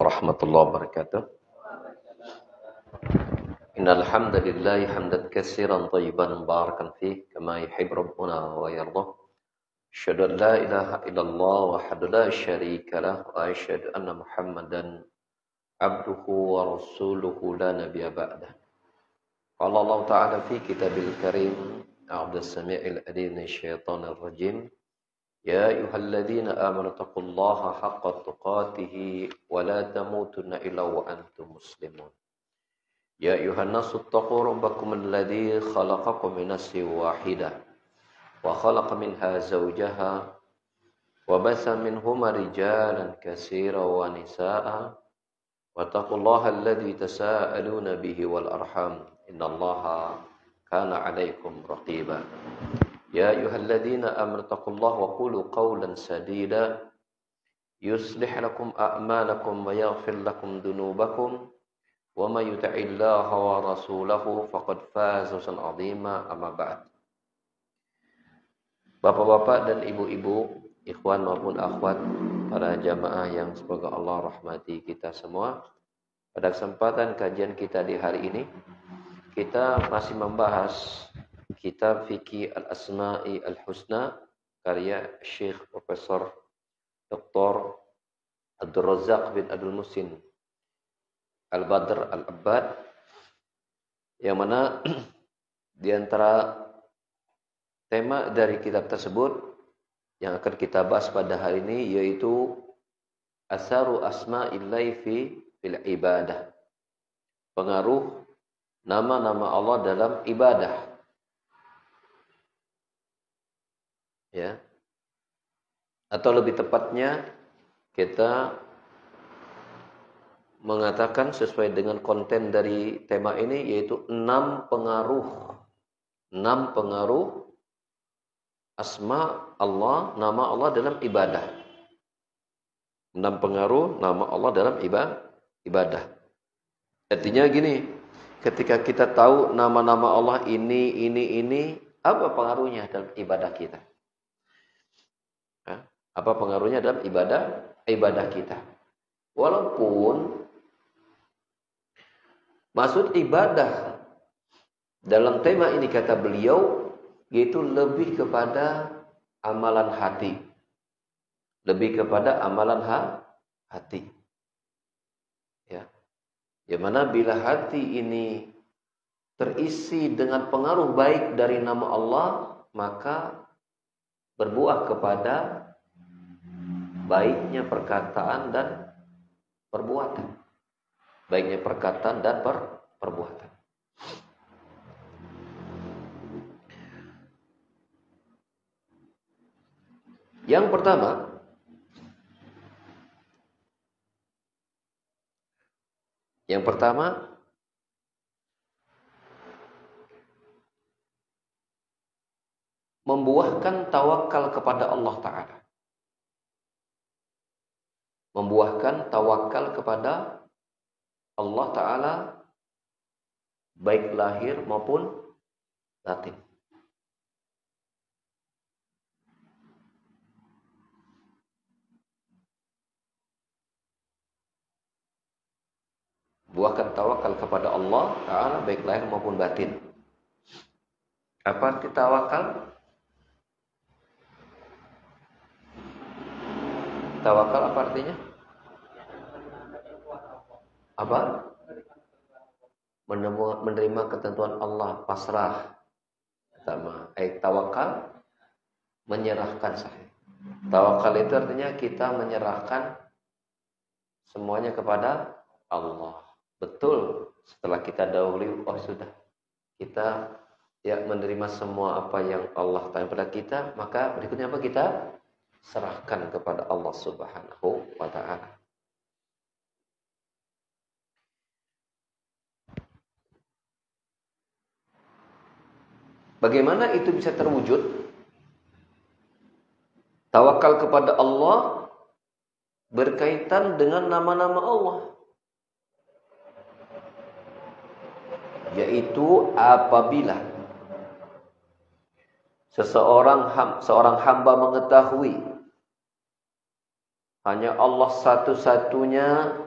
warahmatullahi wabarakatuh. Innal hamdalillah hamdan katsiran thayyiban mubarakan fih kama yuhibbu rabbuna wa yardah. Asyhadu an la ilaha illallah wahdahu la syarika lah wa asyhadu anna Muhammadan abduhu wa rasuluhu la nabiyya ba'dah. Qala Allah ta'ala fi kitabil karim a'udzu samii'il alim minasyaitonir rajim. Ya ayyuhalladzina amanu taqullaha haqqa tuqatih wa la tamutunna illa wa antum muslimun. Ya ayyuhan nasu taqu rabbakum alladzi khalaqakum min nafsin wahidah wa khalaqa minha zawjaha wa basa minhuma rijalan katsiran wa nisaa'a wattaqullaha alladzi tasaaluna bihi wal arham innallaha kana 'alaikum raqiba. Ya ayyuhalladzina amanu taqullaha wa qulu qawlan sadida yuslih lakum a'malakum wa yaghfir lakum dhunubakum wa may yuti'illaha wa rasulahu faqad faza fawzan 'azima amma ba'd. Bapak-bapak dan ibu-ibu, ikhwan maupun akhwat, para jamaah yang semoga Allah rahmati kita semua. Pada kesempatan kajian kita di hari ini, kita masih membahas kitab Fiqh Al-Asma'i Al-Husna karya Syekh Profesor Dr. Abdul Razak bin Abdul Muhsin Al-Badr Al-Abbad, yang mana di antara tema dari kitab tersebut yang akan kita bahas pada hari ini yaitu Asaru Asma'illahi fil ibadah. Pengaruh nama-nama Allah dalam ibadah. Ya. Atau lebih tepatnya kita mengatakan sesuai dengan konten dari tema ini yaitu 6 pengaruh asma Allah, nama Allah dalam ibadah. 6 pengaruh nama Allah dalam ibadah. Artinya gini, ketika kita tahu nama-nama Allah ini, apa pengaruhnya dalam ibadah kita? Apa pengaruhnya dalam ibadah kita? Walaupun maksud ibadah dalam tema ini kata beliau yaitu lebih kepada amalan hati. Lebih kepada amalan hati. Ya. Yang mana bila hati ini terisi dengan pengaruh baik dari nama Allah, maka berbuah kepada baiknya perkataan dan perbuatan. Baiknya perkataan dan perbuatan. Yang pertama membuahkan tawakal kepada Allah Ta'ala. Membuahkan tawakal kepada Allah Ta'ala baik lahir maupun batin. Buahkan tawakal kepada Allah Ta'ala baik lahir maupun batin. Apa arti tawakal? Tawakal apa artinya? Apa? Menerima ketentuan Allah, pasrah. Pertama, tawakal menyerahkan sahih. Tawakal itu artinya kita menyerahkan semuanya kepada Allah. Betul, setelah kita dahului, sudah kita menerima semua apa yang Allah tanya pada kita, maka berikutnya apa? Kita serahkan kepada Allah Subhanahu wa ta'ala. Bagaimana itu bisa terwujud? Tawakal kepada Allah berkaitan dengan nama-nama Allah. Yaitu apabila seorang hamba mengetahui hanya Allah satu-satunya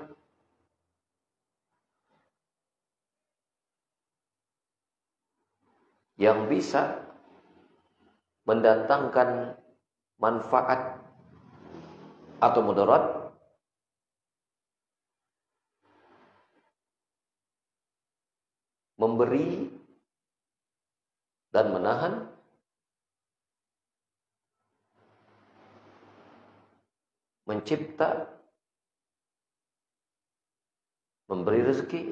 yang bisa mendatangkan manfaat atau mudarat, memberi dan menahan, mencipta, memberi rezeki,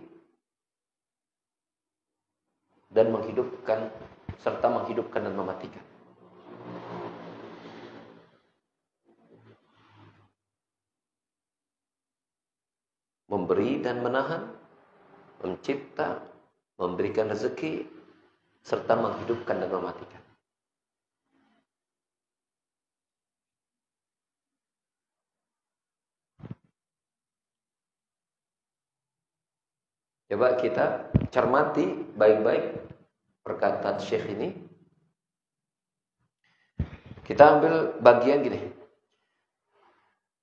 dan menghidupkan, serta menghidupkan dan mematikan. Memberi dan menahan, mencipta, memberikan rezeki, serta menghidupkan dan mematikan. Coba kita cermati baik-baik perkataan Syekh ini. Kita ambil bagian gini.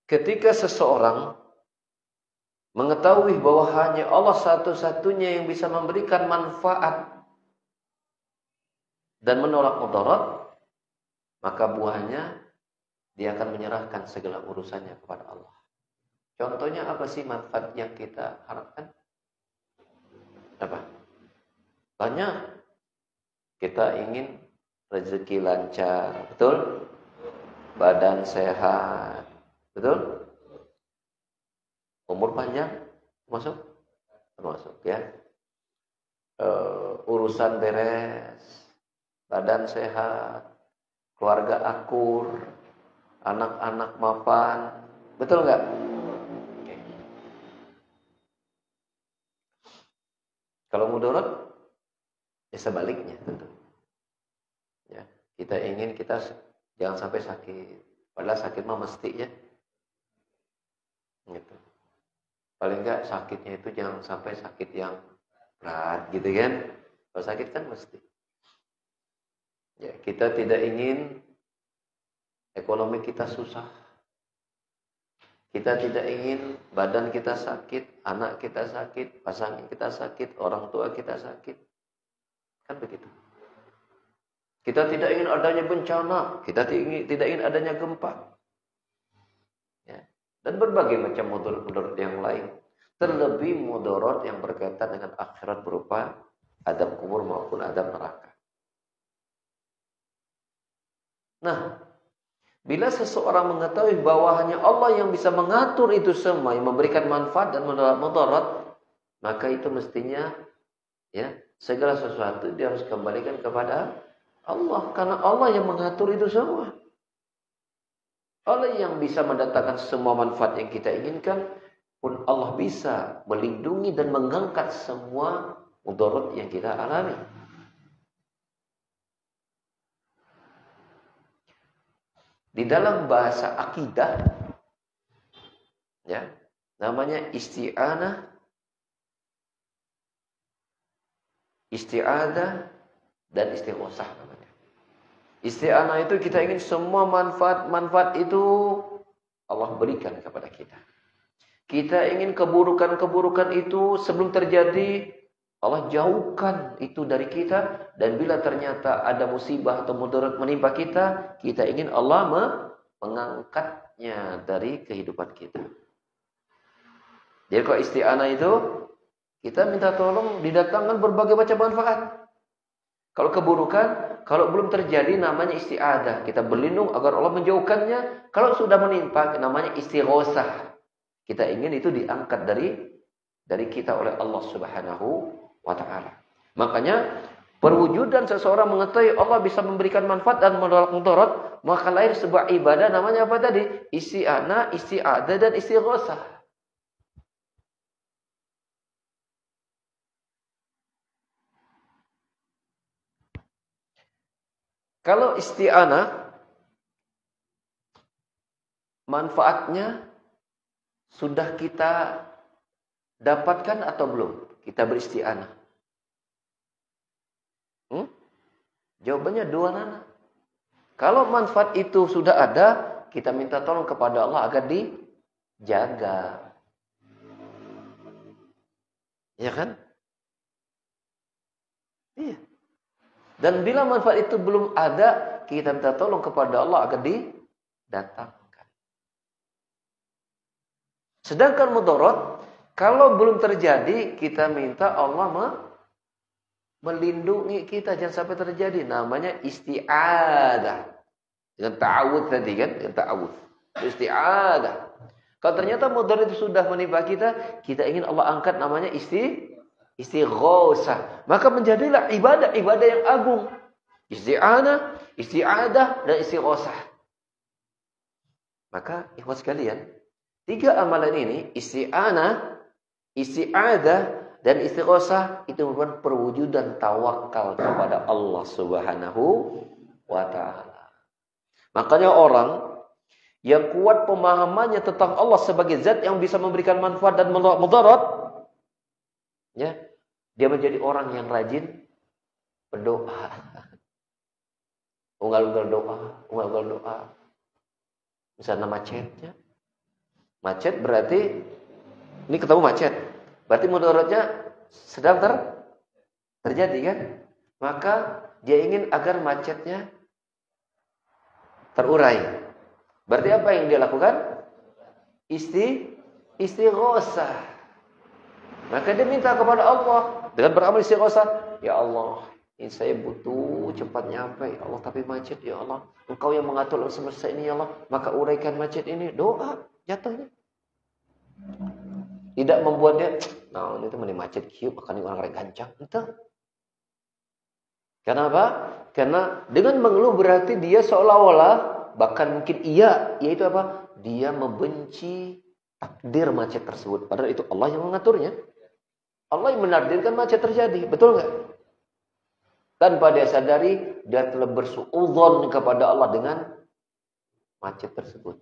Ketika seseorang mengetahui bahwa hanya Allah satu-satunya yang bisa memberikan manfaat dan menolak mudarat, maka buahnya dia akan menyerahkan segala urusannya kepada Allah. Contohnya apa sih manfaat yang kita harapkan? Apa? Banyak. Kita ingin rezeki lancar, betul? Badan sehat, betul? Umur panjang, termasuk ya. Urusan beres, badan sehat, keluarga akur, anak-anak mapan, betul nggak? Okay. Kalau mudarat, ya sebaliknya tentu. Ya, kita ingin kita jangan sampai sakit, padahal sakit mah mesti ya. Gitu. Paling enggak sakitnya itu jangan sampai sakit yang berat gitu kan. Kalau sakit kan mesti. Ya, kita tidak ingin ekonomi kita susah. Kita tidak ingin badan kita sakit, anak kita sakit, pasangan kita sakit, orang tua kita sakit. Kan begitu. Kita tidak ingin adanya bencana, kita tidak ingin adanya gempa. Ya. Dan berbagai macam mudarat yang lain. Terlebih mudarat yang berkaitan dengan akhirat berupa adab kubur maupun adab neraka. Nah, bila seseorang mengetahui bahwa hanya Allah yang bisa mengatur itu semua, yang memberikan manfaat dan mudarat, maka itu mestinya ya, segala sesuatu dia harus kembalikan kepada Allah, karena Allah yang mengatur itu semua. Allah yang bisa mendatangkan semua manfaat yang kita inginkan, pun Allah bisa melindungi dan mengangkat semua mudarat yang kita alami. Di dalam bahasa akidah, ya, namanya isti'anah, isti'adah, dan istighosah namanya. Isti'anah itu kita ingin semua manfaat itu Allah berikan kepada kita. Kita ingin keburukan-keburukan itu sebelum terjadi Allah jauhkan itu dari kita, dan bila ternyata ada musibah atau mudarat menimpa kita, kita ingin Allah mengangkatnya dari kehidupan kita. Jadi kalau isti'anah itu kita minta tolong didatangkan berbagai macam manfaat. Kalau keburukan, kalau belum terjadi namanya isti'adah. Kita berlindung agar Allah menjauhkannya. Kalau sudah menimpa namanya istighosah. Kita ingin itu diangkat dari kita oleh Allah Subhanahu wa ta'ala. Makanya perwujudan seseorang mengetahui Allah bisa memberikan manfaat dan menolak mudarat, maka lahir sebuah ibadah namanya apa tadi? Isti'anah, isti'adah, dan istighosah. Kalau isti'anah, manfaatnya sudah kita dapatkan atau belum? Kita beristi'anah. Jawabannya dua nana. Kalau manfaat itu sudah ada, kita minta tolong kepada Allah agar dijaga. Ya kan? Iya. Dan bila manfaat itu belum ada, kita minta tolong kepada Allah agar didatangkan. Sedangkan mudarat, kalau belum terjadi, kita minta Allah melindungi kita jangan sampai terjadi. Namanya isti'adah. Dengan ta'awudz tadi kan, dengan ta'awudz. Isti'adah. Kalau ternyata mudarat itu sudah menimpa kita ingin Allah angkat namanya istighosah. Maka menjadilah ibadah yang agung. Isti'anah, isti'adah, dan istighosah. Maka ikhwan sekalian, 3 amalan ini, isti'anah, isti'adah, dan istighosah, itu merupakan perwujudan tawakal kepada Allah Subhanahu wa ta'ala. Makanya orang yang kuat pemahamannya tentang Allah sebagai zat yang bisa memberikan manfaat dan mudarat, ya, dia menjadi orang yang rajin berdoa. Unggal-unggal doa. Misalnya macetnya. Macet berarti, ini ketemu macet. Berarti mudaratnya sedang terjadi kan? Maka dia ingin agar macetnya terurai. Berarti apa yang dia lakukan? Istighosah. Maka dia minta kepada Allah dengan beramal istighosah. Ya Allah, ini saya butuh cepat nyampe. Ya Allah, tapi macet ya Allah. Engkau yang mengatur alam semesta ini ya Allah. Maka uraikan macet ini. Doa jatuhnya. Tidak membuat dia, nah ini tuh macet kieu, makanya orang gancang. Entah. Kenapa? Karena dengan mengeluh berarti dia seolah-olah, bahkan mungkin yaitu apa? Dia membenci takdir macet tersebut. Padahal itu Allah yang mengaturnya. Allah yang menakdirkan macet terjadi. Betul nggak? Tanpa dia sadari, dia telah bersuudzon kepada Allah dengan macet tersebut.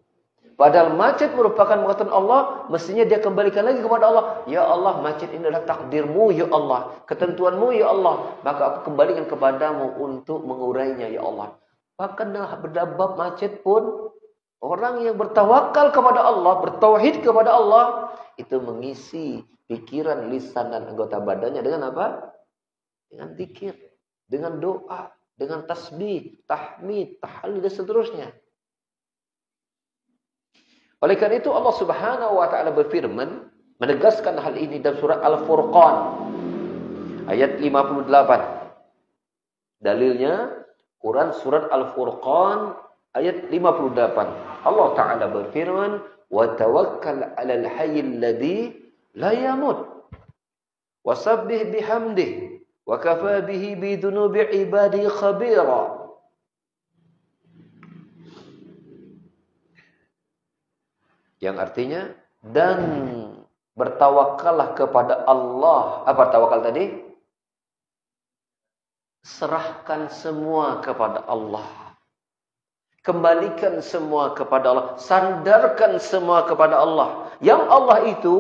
Padahal macet merupakan muatan Allah, mestinya dia kembalikan lagi kepada Allah. Ya Allah, macet ini adalah takdirmu ya Allah, ketentuanmu ya Allah. Maka aku kembalikan kepadamu untuk mengurainya ya Allah. Bahkan berdabab macet pun, orang yang bertawakal kepada Allah, bertauhid kepada Allah, itu mengisi pikiran, lisan, dan anggota badannya dengan apa? Dengan zikir, dengan doa, dengan tasbih, tahmid, tahlil, dan seterusnya. Oleh karena itu Allah Subhanahu wa taala berfirman menegaskan hal ini dalam surat Al-Furqan ayat 58. Dalilnya Quran surat Al-Furqan ayat 58. Allah taala berfirman, "Wa tawakkal 'alal hayyil ladzi la yamut wasabbih bihamdihi wa kafaa bihi bi dhunubi 'ibadihi khabira." Yang artinya, dan bertawakallah kepada Allah. Apa tawakal tadi? Serahkan semua kepada Allah. Kembalikan semua kepada Allah. Sandarkan semua kepada Allah. Yang Allah itu,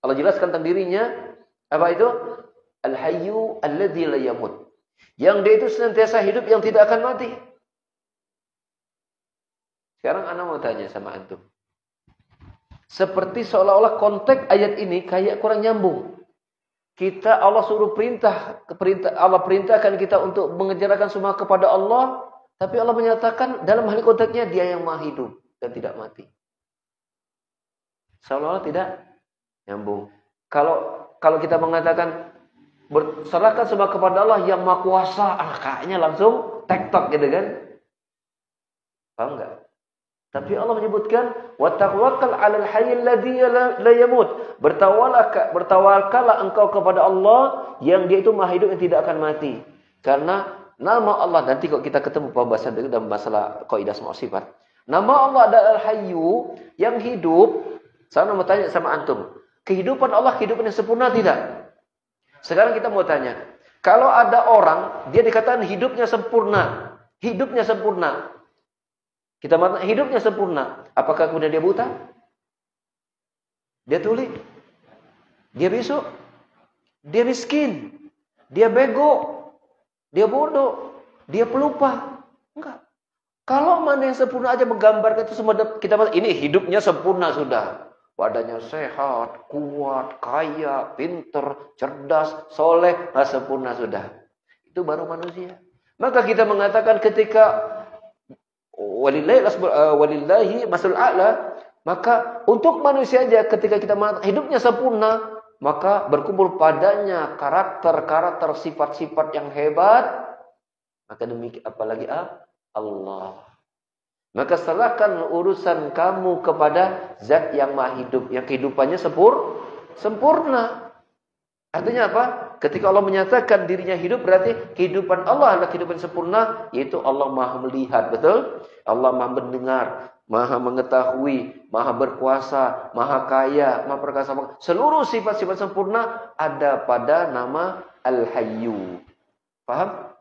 Allah jelaskan tentang dirinya, apa itu? Al-Hayyu alladzi la yamut. Yang dia itu senantiasa hidup yang tidak akan mati. Sekarang ana mau tanya sama antum. Seperti seolah-olah konteks ayat ini kayak kurang nyambung. Allah suruh Allah perintahkan kita untuk mengerjakan semua kepada Allah, tapi Allah menyatakan dalam hal konteksnya dia yang maha hidup dan tidak mati. Seolah-olah tidak nyambung. Kalau kita mengatakan serahkan semua kepada Allah yang maha kuasa, kayaknya langsung tek-tok gitu kan? Paham enggak? Tapi Allah menyebutkan wa tawakkal 'alal hayyil ladzi la yamut. Bertawakallah engkau kepada Allah yang dia itu maha hidup yang tidak akan mati. Karena nama Allah, nanti kalau kita ketemu pembahasan dalam masalah kaidah semua sifat. Nama Allah adalah Al-Hayyu yang hidup. Saya mau tanya sama antum, kehidupan Allah kehidupan yang sempurna tidak? Sekarang kita mau tanya, kalau ada orang dia dikatakan hidupnya sempurna, kita mengatakan hidupnya sempurna. Apakah kemudian dia buta? Dia tuli? Dia bisu? Dia miskin? Dia bego? Dia bodoh? Dia pelupa? Enggak. Kalau mana yang sempurna aja menggambarkan itu semua, kita mengatakan ini hidupnya sempurna sudah. Badannya sehat, kuat, kaya, pinter, cerdas, soleh, sempurna sudah. Itu baru manusia. Maka kita mengatakan ketika walillahi masalul a'la, maka untuk manusia saja ketika kita hidupnya sempurna, maka berkumpul padanya karakter-karakter sifat-sifat yang hebat, maka demikian apalagi Allah. Maka serahkan urusan kamu kepada Zat yang Maha Hidup, yang kehidupannya sempurna. Artinya apa? Ketika Allah menyatakan dirinya hidup, berarti kehidupan Allah adalah kehidupan sempurna, yaitu Allah Maha melihat, betul? Allah Maha mendengar, Maha mengetahui, Maha berkuasa, Maha kaya, Maha perkasa. Seluruh sifat-sifat sempurna ada pada nama Al-Hayyu. Paham?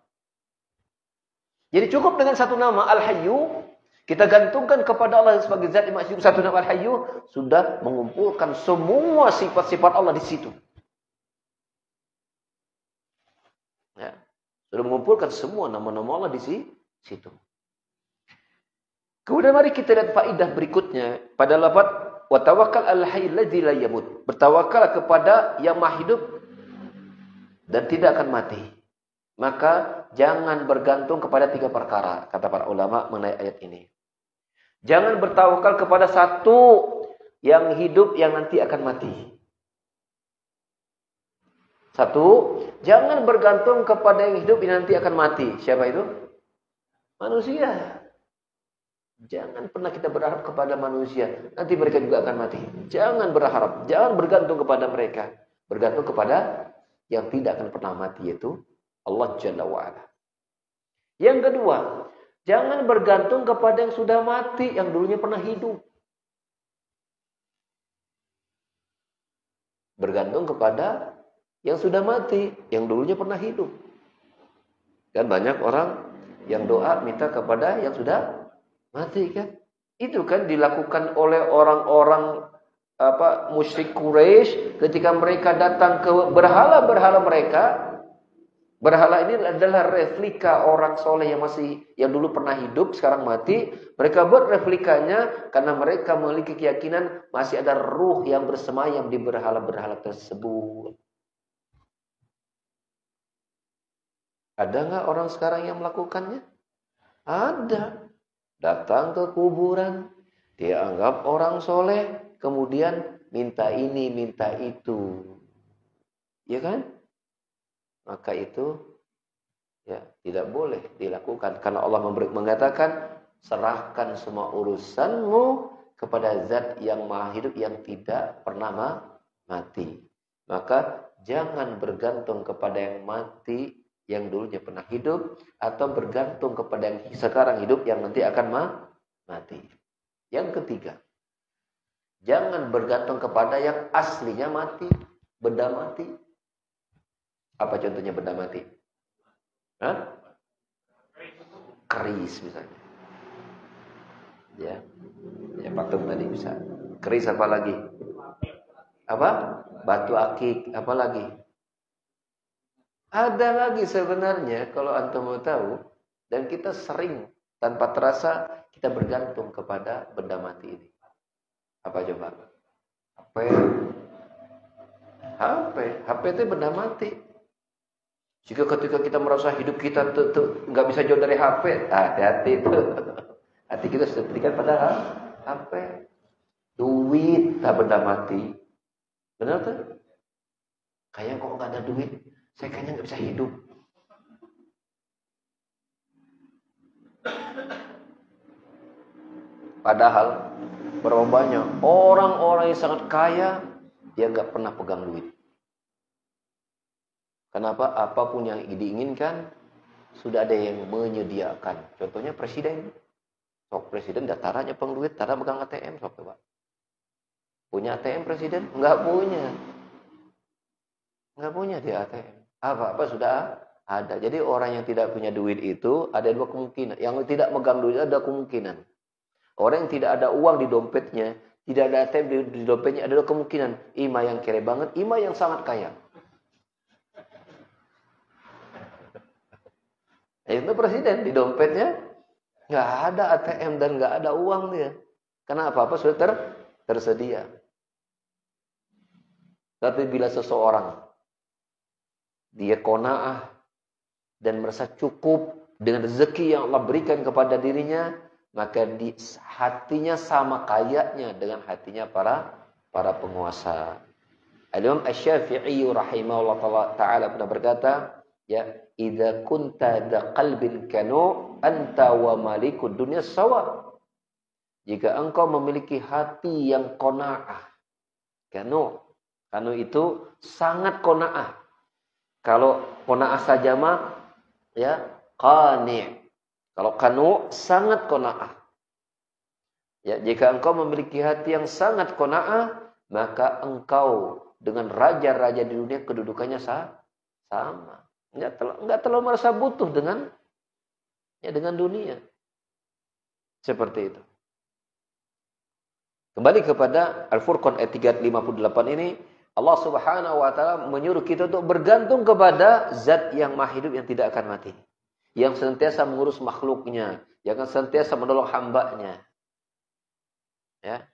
Jadi cukup dengan satu nama Al-Hayyu, kita gantungkan kepada Allah sebagai Zat yang Maha Hidup, satu nama Al-Hayyu, sudah mengumpulkan semua sifat-sifat Allah di situ. Ya, sudah mengumpulkan semua nama-nama Allah di situ. Kemudian mari kita lihat faedah berikutnya pada lafaz wa tawakkal al-hayyil ladzi la yamut. Bertawakal kepada yang Maha Hidup dan tidak akan mati. Maka jangan bergantung kepada tiga perkara, kata para ulama mengenai ayat ini. Jangan bertawakal kepada satu yang hidup yang nanti akan mati. Satu, jangan bergantung kepada yang hidup yang nanti akan mati. Siapa itu? Manusia. Jangan pernah kita berharap kepada manusia. Nanti mereka juga akan mati. Jangan berharap. Jangan bergantung kepada mereka. Bergantung kepada yang tidak akan pernah mati, yaitu Allah Jalla wa'ala. Yang kedua, jangan bergantung kepada yang sudah mati, yang dulunya pernah hidup. Bergantung kepada yang sudah mati, yang dulunya pernah hidup. Dan banyak orang yang doa minta kepada yang sudah mati kan. Itu kan dilakukan oleh orang-orang musyrik Quraisy ketika mereka datang ke berhala-berhala mereka. Berhala ini adalah replika orang soleh yang dulu pernah hidup, sekarang mati. Mereka buat replikanya karena mereka memiliki keyakinan masih ada ruh yang bersemayam di berhala-berhala tersebut. Ada nggak orang sekarang yang melakukannya? Ada. Datang ke kuburan, dia anggap orang soleh, kemudian minta ini, minta itu. Ya kan? Maka itu ya tidak boleh dilakukan. Karena Allah mengatakan, serahkan semua urusanmu kepada Zat yang Maha Hidup yang tidak pernah mati. Maka jangan bergantung kepada yang mati, yang dulunya pernah hidup, atau bergantung kepada yang sekarang hidup yang nanti akan mati. Yang ketiga, jangan bergantung kepada yang aslinya mati, benda mati. Apa contohnya benda mati? Hah? Keris misalnya. Ya patung tadi bisa. Keris apa lagi? Apa? Batu akik, apa lagi? Ada lagi sebenarnya kalau antum mau tahu, dan kita sering tanpa terasa kita bergantung kepada benda mati ini. Apa coba? HP itu benda mati. Jika ketika kita merasa hidup kita nggak bisa jauh dari HP, hati-hati itu. Hati kita sudah berikan pada HP. Duit tak benda mati. Benar tuh? Kayak kok nggak ada duit, saya kayaknya nggak bisa hidup. Padahal berapa banyak orang-orang yang sangat kaya dia nggak pernah pegang duit. Kenapa? Apapun yang diinginkan sudah ada yang menyediakan. Contohnya presiden. Sok presiden datarannya pegang duit, tara pegang ATM, sok coba. Punya ATM presiden? Nggak punya. Nggak punya dia ATM. Apa-apa sudah ada. Jadi orang yang tidak punya duit itu ada dua kemungkinan. Yang tidak megang duit ada kemungkinan. Orang yang tidak ada uang di dompetnya, tidak ada ATM di dompetnya, ada dua kemungkinan. Ima yang kere banget, ima yang sangat kaya. Itu presiden di dompetnya nggak ada ATM dan nggak ada uang dia. Karena apa-apa sudah tersedia. Tapi bila seseorang dia qanaah dan merasa cukup dengan rezeki yang Allah berikan kepada dirinya, maka di hatinya sama kayanya dengan hatinya para penguasa. Al-Imam Asy-Syafi'i rahimahullah taala pernah berkata, ya, idza kunta da qalbin kanu anta wa malikud dunya sawa. Jika engkau memiliki hati yang qanaah. Kanu itu sangat qanaah. Kalau qanaah saja mah ya qani'. Kalau kanu sangat qanaah. Ya, jika engkau memiliki hati yang sangat qanaah, maka engkau dengan raja-raja di dunia kedudukannya sama. Enggak terlalu merasa butuh dengan dunia. Seperti itu. Kembali kepada Al-Furqan ayat 358 ini, Allah Subhanahu wa taala menyuruh kita untuk bergantung kepada zat yang maha hidup yang tidak akan mati. Yang senantiasa mengurus makhluknya, yang senantiasa menolong hambanya. Ya.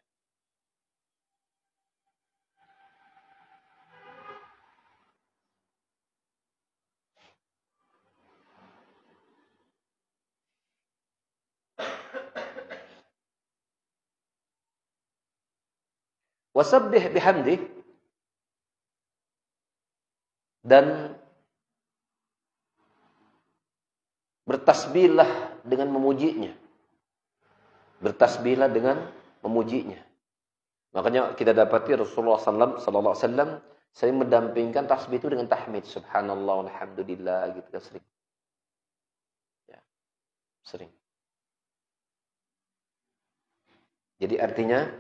Wasabbih bihamdi, dan bertasbihlah dengan memujinya. Bertasbihlah dengan memujinya. Makanya kita dapati Rasulullah sallallahu alaihi wasallam sering mendampingkan tasbih itu dengan tahmid, subhanallah walhamdulillah, gitu kan sering. Ya, sering. Jadi artinya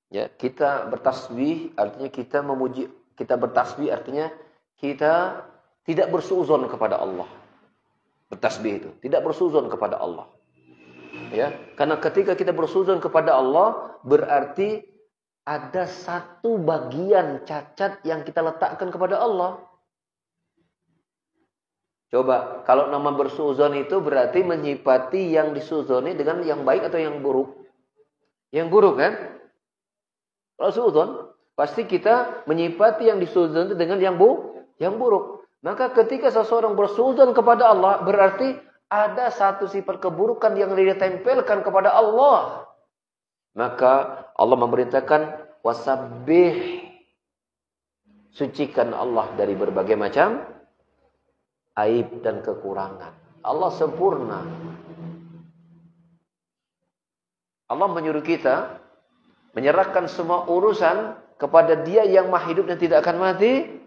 ya, kita bertasbih artinya kita memuji, kita bertasbih artinya kita tidak bersuudzon kepada Allah. Bertasbih itu tidak bersuudzon kepada Allah. Ya, karena ketika kita bersuudzon kepada Allah berarti ada satu bagian cacat yang kita letakkan kepada Allah. Coba, kalau nama bersuudzon itu berarti menyifati yang disuudzoni dengan yang baik atau yang buruk? Yang buruk kan? Kalau suudzon, pasti kita menyifati yang disuudzon dengan yang buruk. Maka ketika seseorang bersuudzon kepada Allah, berarti ada satu sifat keburukan yang ditempelkan kepada Allah. Maka Allah memerintahkan wasabbih, sucikan Allah dari berbagai macam aib dan kekurangan. Allah sempurna. Allah menyuruh kita menyerahkan semua urusan kepada Dia yang maha hidup dan tidak akan mati,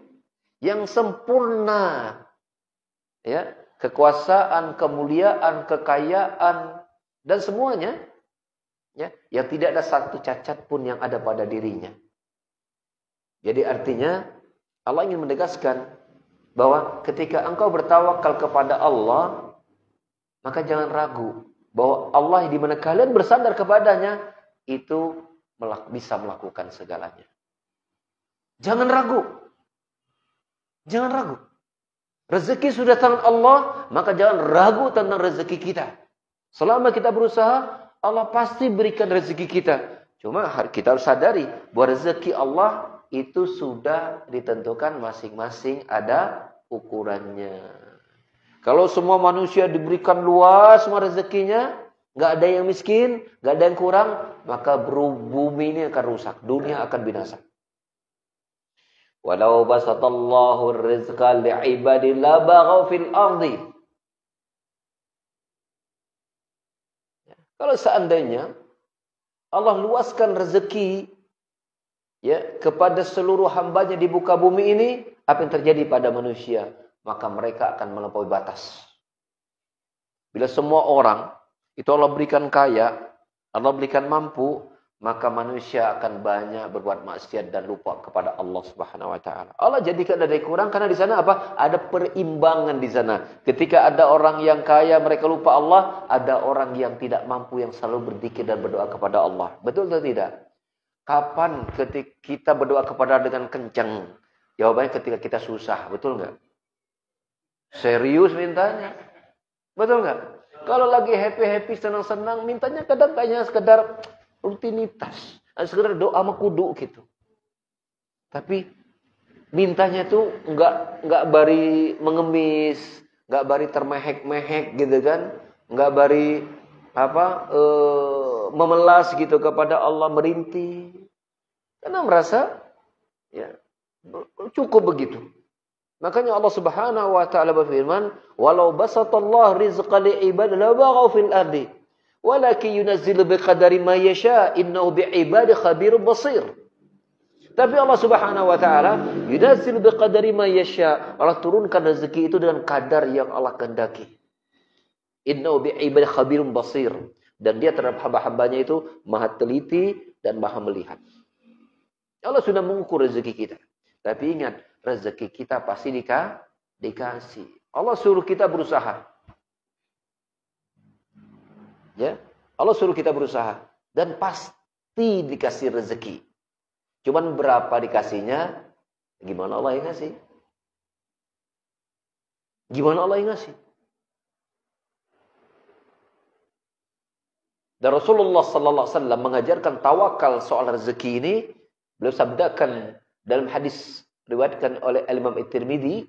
yang sempurna. Ya, kekuasaan, kemuliaan, kekayaan dan semuanya, ya, yang tidak ada satu cacat pun yang ada pada dirinya. Jadi artinya Allah ingin menegaskan bahwa ketika engkau bertawakal kepada Allah, maka jangan ragu bahwa Allah di mana kalian bersandar kepadanya itu bisa melakukan segalanya. Jangan ragu. Jangan ragu. Rezeki sudah tangan Allah, maka jangan ragu tentang rezeki kita. Selama kita berusaha, Allah pasti berikan rezeki kita. Cuma kita harus sadari bahwa rezeki Allah itu sudah ditentukan masing-masing ada ukurannya. Kalau semua manusia diberikan luas semua rezekinya, nggak ada yang miskin, nggak ada yang kurang, maka bumi ini akan rusak, dunia akan binasa. Walau basatallahu rizqa li'ibadi la baghaw fil ardi. Kalau seandainya Allah luaskan rezeki ya kepada seluruh hambanya di muka bumi ini, apa yang terjadi pada manusia? Maka mereka akan melampaui batas. Bila semua orang itu Allah berikan kaya, Allah berikan mampu, maka manusia akan banyak berbuat maksiat dan lupa kepada Allah Subhanahu wa taala. Allah jadikan ada kurang karena di sana apa? Ada perimbangan di sana. Ketika ada orang yang kaya mereka lupa Allah, ada orang yang tidak mampu yang selalu berzikir dan berdoa kepada Allah. Betul atau tidak? Kapan ketika kita berdoa kepada dengan kencang? Jawabannya ketika kita susah, betul enggak? Serius mintanya. Betul enggak? Kalau lagi happy-happy, senang-senang, mintanya kadang kayaknya sekedar rutinitas. Sekedar doa sama kudu gitu. Tapi mintanya tuh enggak bari mengemis, nggak bari termehek-mehek gitu kan, nggak bari memelas gitu kepada Allah, merintih, karena merasa ya cukup begitu. Makanya Allah Subhanahu wa taala berfirman, "Walau basatallahu rizqa li'ibadihi labaghaw fil ardi, walakin yunazzilu biqadari ma yasha, innahu bi'ibadihi khabirun basir." Tapi Allah Subhanahu wa taala yunazzilu biqadari ma yasha. Allah turunkan rezeki itu dengan kadar yang Allah kehendaki. Innahu bi'ibadihi khabirun basir. Dan dia terhadap hamba-hambanya itu maha teliti dan maha melihat. Allah sudah mengukur rezeki kita. Tapi ingat, rezeki kita pasti dikasih. Allah suruh kita berusaha. Ya, Allah suruh kita berusaha dan pasti dikasih rezeki. Cuman berapa dikasihnya? Gimana Allah yang ngasih? Gimana Allah yang ngasih? Dan Rasulullah sallallahu alaihi wasallam mengajarkan tawakal soal rezeki ini. Beliau sabdakan dalam hadis riwayatkan oleh Imam At-Tirmidzi,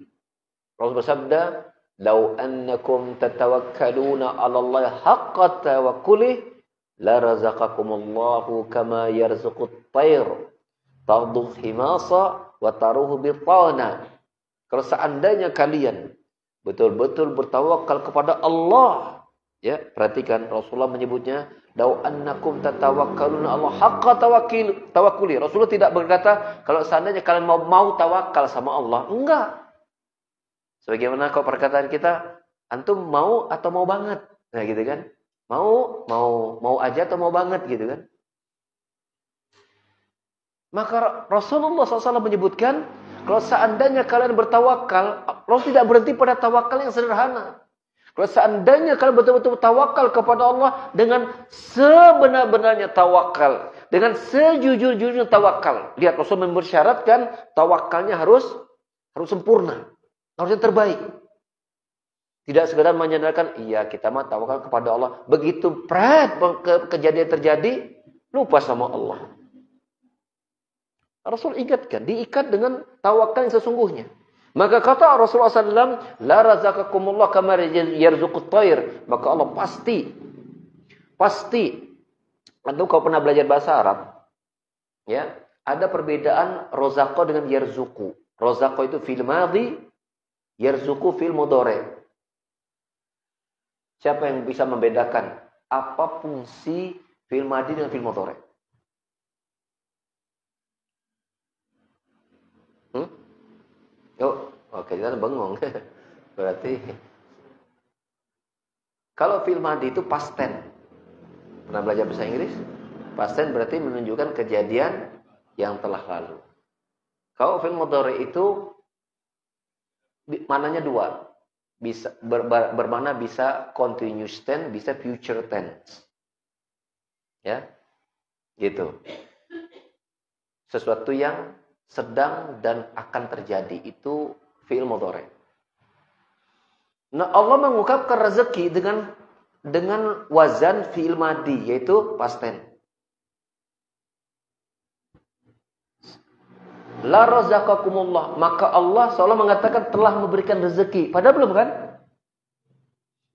Rasul bersabda, "Lau annakum tatawakkaluna 'ala Allah haqqa tawakkulih, la razaqakumullahu kama yarzuqut tayr, taghdu khimasa wa taruhu bitana." Kalau seandainya kalian betul-betul bertawakal kepada Allah, ya, perhatikan Rasulullah menyebutnya, "Lau annakum tatawakkaluna Allah haqqa tawakkuli." Rasulullah tidak berkata kalau seandainya kalian mau tawakal sama Allah. Enggak. Sebagaimana kalau perkataan kita, antum mau atau mau banget? Nah, gitu kan? Mau aja atau mau banget gitu kan? Maka Rasulullah SAW menyebutkan kalau seandainya kalian bertawakal, Rasul tidak berhenti pada tawakal yang sederhana. Kalau seandainya kalian betul-betul tawakal kepada Allah dengan sebenar-benarnya tawakal, dengan sejujur-jujurnya tawakal. Lihat, Rasul mempersyaratkan tawakalnya harus sempurna, harus yang terbaik. Tidak sekedar menyandarkan, iya kita mah tawakal kepada Allah. Begitu kejadian terjadi, lupa sama Allah. Rasul ingatkan, diikat dengan tawakal yang sesungguhnya. Maka kata Rasulullah SAW, "La razaqakumullah kama yarzuqut tayr." Maka Allah pasti. Antum kalau pernah belajar bahasa Arab, ya, ada perbedaan rozaqo dengan yarzuqu. Rozaqo itu fil madhi, yarzuqu fil mudhari. Siapa yang bisa membedakan apa fungsi fil madhi dengan fil mudhari? Oke, kita bengong. Berarti kalau fil madhi itu past tense. Pernah belajar bahasa Inggris? Past tense berarti menunjukkan kejadian yang telah lalu. Kalau fil mudhari itu maknanya dua. Bisa bermakna bisa continuous tense, bisa future tense. Ya. Gitu. Sesuatu yang sedang dan akan terjadi itu fi'il mudhari. Nah, Allah mengungkapkan rezeki dengan wazan fi'il madhi, yaitu past tense. La razaqakumullah, maka Allah seolah mengatakan telah memberikan rezeki. Padahal belum kan?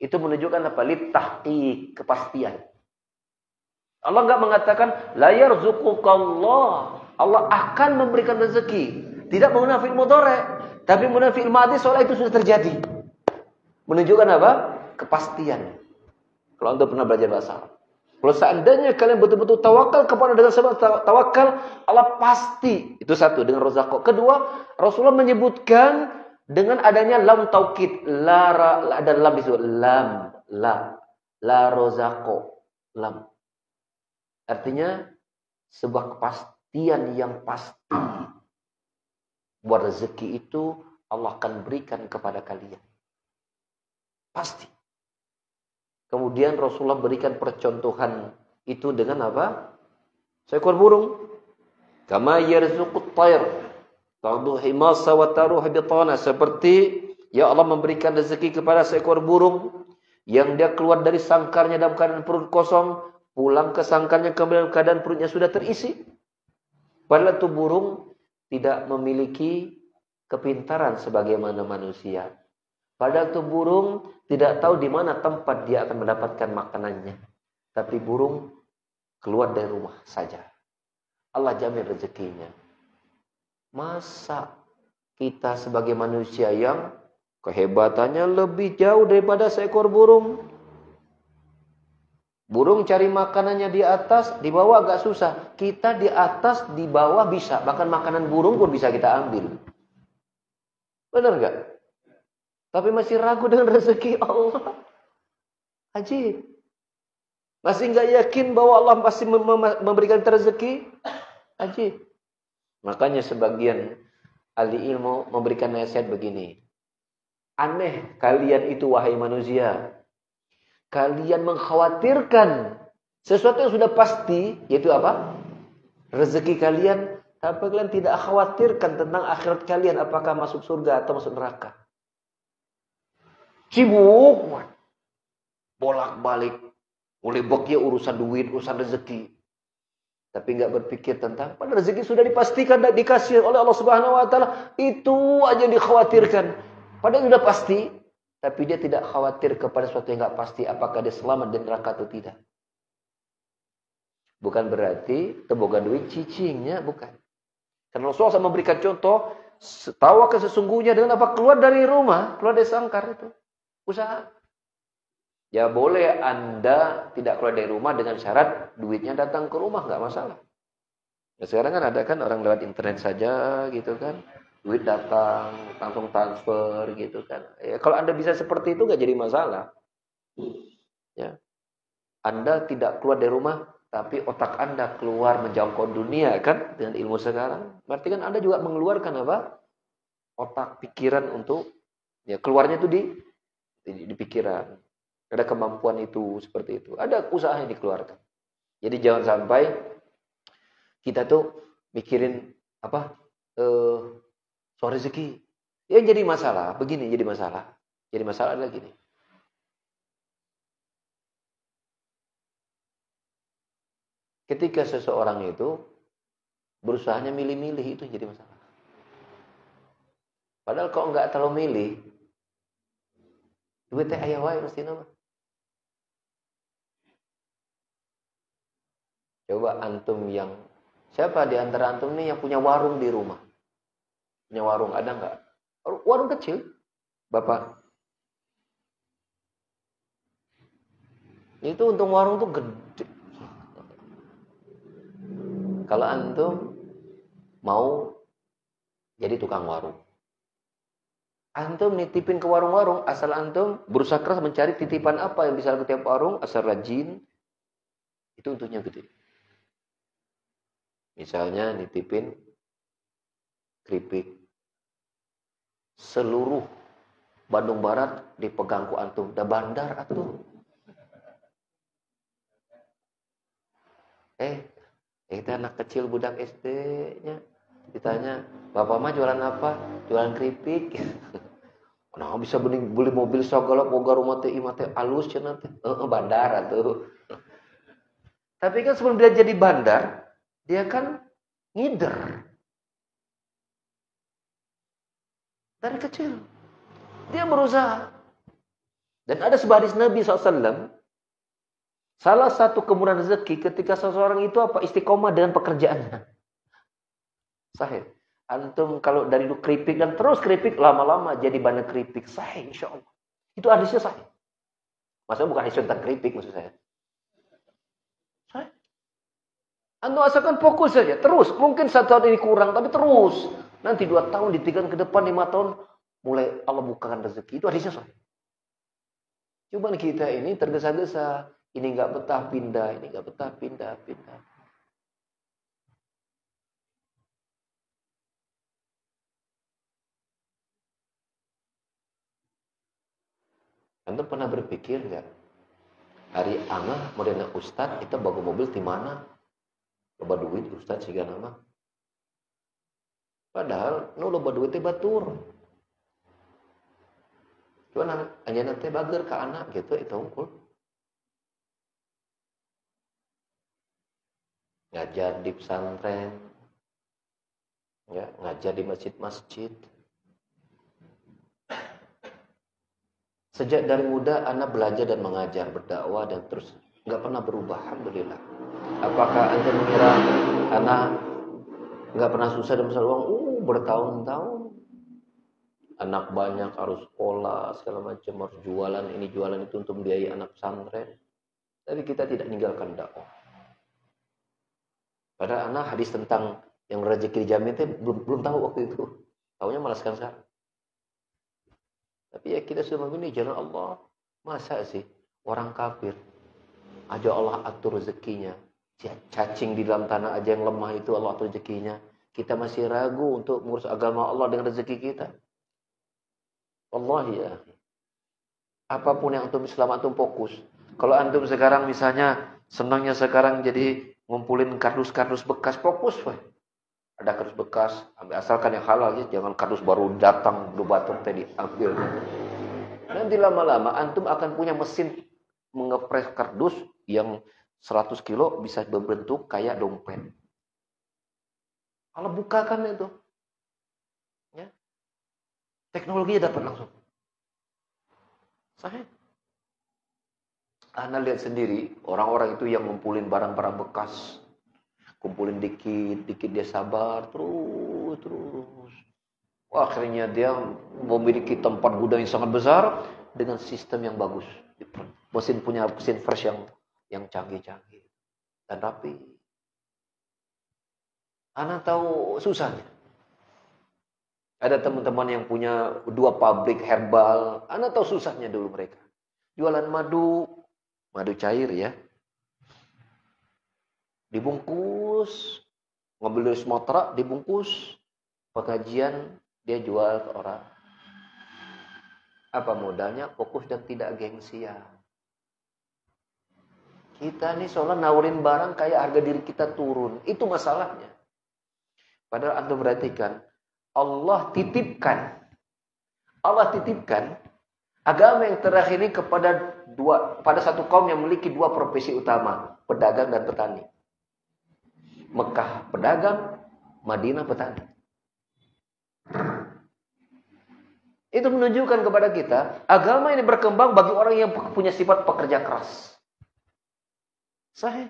Itu menunjukkan apa? Litahqiq, kepastian. Allah enggak mengatakan la yarzuqukallah. Allah akan memberikan rezeki. Tidak menggunakan fi'il mudhari, tapi menggunakan fi'il madhi seolah itu sudah terjadi. Menunjukkan apa? Kepastian. Kalau Anda pernah belajar bahasa Arab. Kalau seandainya kalian betul-betul tawakal kepada dengan sebab tawakal, Allah pasti. Itu satu, dengan rozaqo. Kedua, Rasulullah menyebutkan dengan adanya lam taukid. Ada lam disebut. La rozaqo. Lam. Artinya, sebuah kepastian yang pasti. Buat rezeki itu, Allah akan berikan kepada kalian. Pasti. Kemudian Rasulullah berikan percontohan itu dengan apa? Seekor burung. Kama yarzuqut tayr. Taghdu himasa wa taruhu bitana. Seperti ya Allah memberikan rezeki kepada seekor burung yang dia keluar dari sangkarnya dalam keadaan perut kosong, pulang ke sangkarnya dalam keadaan perutnya sudah terisi. Padahal itu burung tidak memiliki kepintaran sebagaimana manusia. Padahal tuh burung tidak tahu di mana tempat dia akan mendapatkan makanannya. Tapi burung keluar dari rumah saja. Allah jamin rezekinya. Masa kita sebagai manusia yang kehebatannya lebih jauh daripada seekor burung? Burung cari makanannya di atas, di bawah agak susah. Kita di atas, di bawah bisa. Bahkan makanan burung pun bisa kita ambil. Benar nggak? Tapi masih ragu dengan rezeki Allah. Ajib. Masih nggak yakin bahwa Allah pasti memberikan rezeki? Ajib. Makanya sebagian ahli ilmu memberikan nasihat begini. Aneh kalian itu wahai manusia. Kalian mengkhawatirkan sesuatu yang sudah pasti, yaitu apa? Rezeki kalian. Tapi kalian tidak khawatirkan tentang akhirat kalian. Apakah masuk surga atau masuk neraka. Sibuk. Bolak-balik. Mulai boknya urusan duit, urusan rezeki. Tapi nggak berpikir tentang pada rezeki sudah dipastikan dan dikasih oleh Allah Subhanahu wa taala, itu aja dikhawatirkan. Padahal sudah pasti, tapi dia tidak khawatir kepada sesuatu yang nggak pasti apakah dia selamat dari neraka atau tidak. Bukan berarti teboga duit cicingnya, bukan. Karena Rasulullah SAW memberikan contoh, tawakal sesungguhnya dengan apa? Keluar dari rumah, keluar dari sangkar itu. Usaha. Ya boleh Anda tidak keluar dari rumah dengan syarat duitnya datang ke rumah, nggak masalah. Ya, sekarang kan ada kan orang lewat internet saja gitu kan, duit datang langsung transfer gitu kan. Ya, kalau Anda bisa seperti itu nggak jadi masalah. Ya, Anda tidak keluar dari rumah, tapi otak Anda keluar menjangkau dunia kan dengan ilmu sekarang. Berarti kan Anda juga mengeluarkan apa? Otak pikiran untuk ya keluarnya itu di pikiran. Ada kemampuan itu seperti itu. Ada usaha yang dikeluarkan. Jadi jangan sampai kita tuh mikirin apa soal rezeki. Yang jadi masalah begini, jadi masalah. Jadi masalah adalah gini. Ketika seseorang itu berusahanya milih-milih, itu jadi masalah. Padahal kalau nggak terlalu milih, duitnya ayah wae mesti nama. Coba antum yang, siapa di antara antum nih yang punya warung di rumah? Punya warung, ada nggak? Warung kecil, Bapak. Itu untung warung tuh gede. Kalau antum mau jadi tukang warung, antum nitipin ke warung-warung, asal antum berusaha keras mencari titipan apa yang bisa ke tiap warung, asal rajin, itu untungnya gede. Misalnya nitipin keripik. Seluruh Bandung Barat dipegang ku antum. Dah bandar atuh. Itu anak kecil budak SD-nya. Ditanya, Bapak mah jualan apa? Jualan keripik. Kenapa bisa beli mobil segala boga rumah teh imah teh alus cenah teh. Bandar atuh. Tapi kan sebelum dia jadi bandar, dia kan ngider. Dari kecil. Dia berusaha. Dan ada sebuah hadis Nabi SAW. Salah satu kemudahan rezeki ketika seseorang itu apa? Istiqomah dengan pekerjaannya. Sahih. Antum kalau dari keripik dan terus keripik, lama-lama jadi bandar keripik. Sahih insya Allah. Itu hadisnya sahih. Maksudnya bukan hadis tentang keripik maksud saya. Sahih. Antum asalkan fokus saja. Terus. Mungkin 1 tahun ini kurang, tapi terus. Nanti 2 tahun, di 3 ke depan, 5 tahun. Mulai Allah bukakan rezeki. Itu hadisnya sahih. Cuman kita ini tergesa-gesa. Ini nggak betah pindah, ini nggak betah pindah. Anda pernah berpikir nggak? Hari angah modern ustad kita bawa mobil di mana? Loba duit ustad siga nama. Padahal nu loba duit teh batur. Cuman anjeunna teh bager ka anak gitu itu unggul. Ngajar di pesantren. Ya, ngajar di masjid-masjid. Sejak dari muda anak belajar dan mengajar, berdakwah dan terus nggak pernah berubah. Alhamdulillah. Apakah anda mengira anak nggak pernah susah dan besar uang? Bertahun-tahun. Anak banyak harus sekolah segala macam, harus jualan ini jualan itu untuk membiayai anak pesantren. Tapi kita tidak meninggalkan dakwah. Padahal anak hadis tentang yang rezeki dijamin itu belum tahu waktu itu. Tahunya malah sekarang. Tapi ya kita sudah memilih jalan Allah. Masa sih orang kafir aja Allah atur rezekinya. Cacing di dalam tanah aja yang lemah itu Allah atur rezekinya. Kita masih ragu untuk mengurus agama Allah dengan rezeki kita. Wallahi ya. Apapun yang antum Islam antum fokus. Kalau antum sekarang misalnya senangnya sekarang jadi ngumpulin kardus-kardus bekas, fokus weh. Ada kardus bekas, ambil asalkan yang halal ya, jangan kardus baru datang dua batuk tadi ambil. Nanti lama-lama antum akan punya mesin mengepres kardus yang 100 kilo bisa berbentuk kayak dompet. Kalau bukakan itu, ya, teknologinya dapat langsung. Sahih. Anda lihat sendiri orang-orang itu yang ngumpulin barang-barang bekas, kumpulin dikit dia sabar terus. Wah, akhirnya dia memiliki tempat gudang yang sangat besar dengan sistem yang bagus. Punya mesin fresh yang canggih-canggih dan rapi. Anda tahu susahnya. Ada teman-teman yang punya 2 pabrik herbal. Anda tahu susahnya dulu mereka. Jualan madu cair ya. Dibungkus, ngambil dari Sumatera, dibungkus. Pengajian dia jual ke orang. Apa modalnya? Fokus dan tidak gengsian. Kita nih seolah nawarin barang kayak harga diri kita turun. Itu masalahnya. Padahal Anda perhatikan, Allah titipkan agama yang terakhir ini pada satu kaum yang memiliki 2 profesi utama, pedagang dan petani. Mekah pedagang, Madinah petani. Itu menunjukkan kepada kita, agama ini berkembang bagi orang yang punya sifat pekerja keras. Sahih.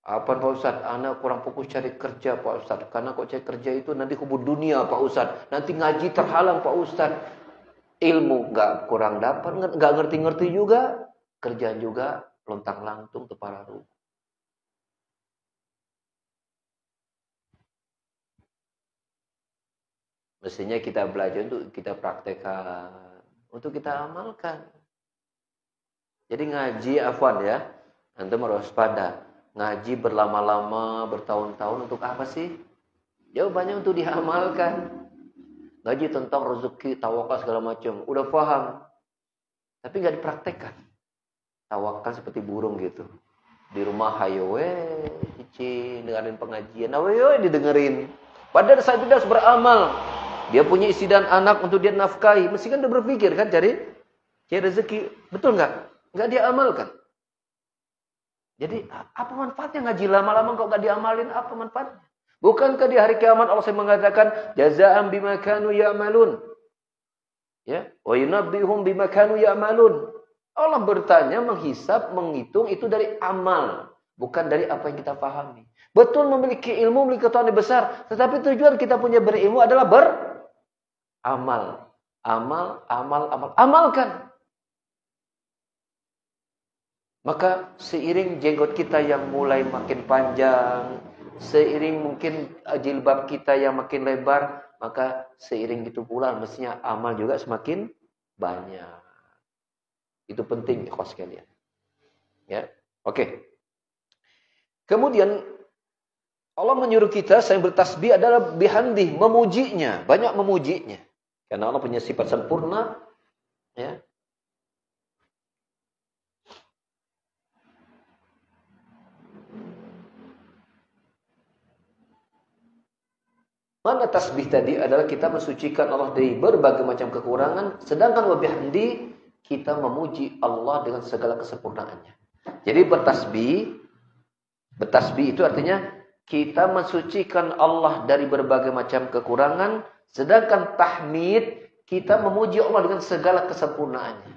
Apa Pak Ustaz? Anak kurang fokus cari kerja Pak Ustaz. Karena kok cari kerja itu nanti kubur dunia Pak Ustaz. Nanti ngaji terhalang Pak Ustaz. Ilmu kurang dapat, nggak ngerti-ngerti juga. Kerjaan juga lontang-lantung tepararu. Mestinya kita belajar untuk kita praktekkan, untuk kita amalkan. Jadi ngaji afwan ya. Antum harus waspada. Ngaji berlama-lama, bertahun-tahun untuk apa sih? Jawabannya untuk diamalkan. Ngaji tentang rezeki, tawakal segala macam. Udah paham. Tapi nggak dipraktekkan. Tawakal seperti burung gitu. Di rumah hayo cici dengerin pengajian. Didengerin. Padahal saat itu harus beramal. Dia punya istri dan anak untuk dia nafkahi. Mesti kan dia berpikir kan cari rezeki. Betul nggak? Nggak dia amalkan. Jadi apa manfaatnya ngaji lama-lama kok nggak diamalin? Apa manfaatnya? Bukankah di hari kiamat Allah mengatakan jazaa'an bima kanu ya'malun? Ya, wa yunabbihum bima kanu ya'malun. Allah bertanya, menghisab, menghitung itu dari amal, bukan dari apa yang kita pahami. Betul memiliki ilmu, memiliki ketahuan yang besar, tetapi tujuan kita punya berilmu adalah beramal. Amalkan. Maka seiring jenggot kita yang mulai makin panjang, seiring mungkin jilbab kita yang makin lebar, maka seiring itu pula mestinya amal juga semakin banyak. Itu penting ikhwas sekalian. Ya. Oke. Kemudian Allah menyuruh kita saya bertasbih adalah bihamdih, memujinya, banyak memujinya. Karena Allah punya sifat sempurna, ya. Mana tasbih tadi adalah kita mensucikan Allah dari berbagai macam kekurangan, sedangkan wa bihamdi kita memuji Allah dengan segala kesempurnaannya. Jadi bertasbih itu artinya kita mensucikan Allah dari berbagai macam kekurangan, sedangkan tahmid kita memuji Allah dengan segala kesempurnaannya.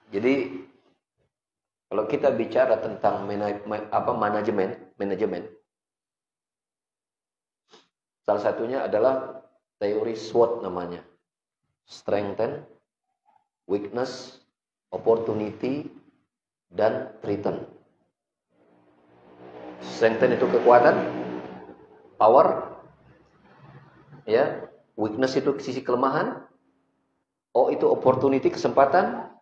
Jadi kalau kita bicara tentang manajemen, salah satunya adalah teori SWOT namanya. Strengthen, weakness, opportunity, dan threaten. Strengthen itu kekuatan, power, ya. Weakness itu sisi kelemahan, O itu opportunity, kesempatan,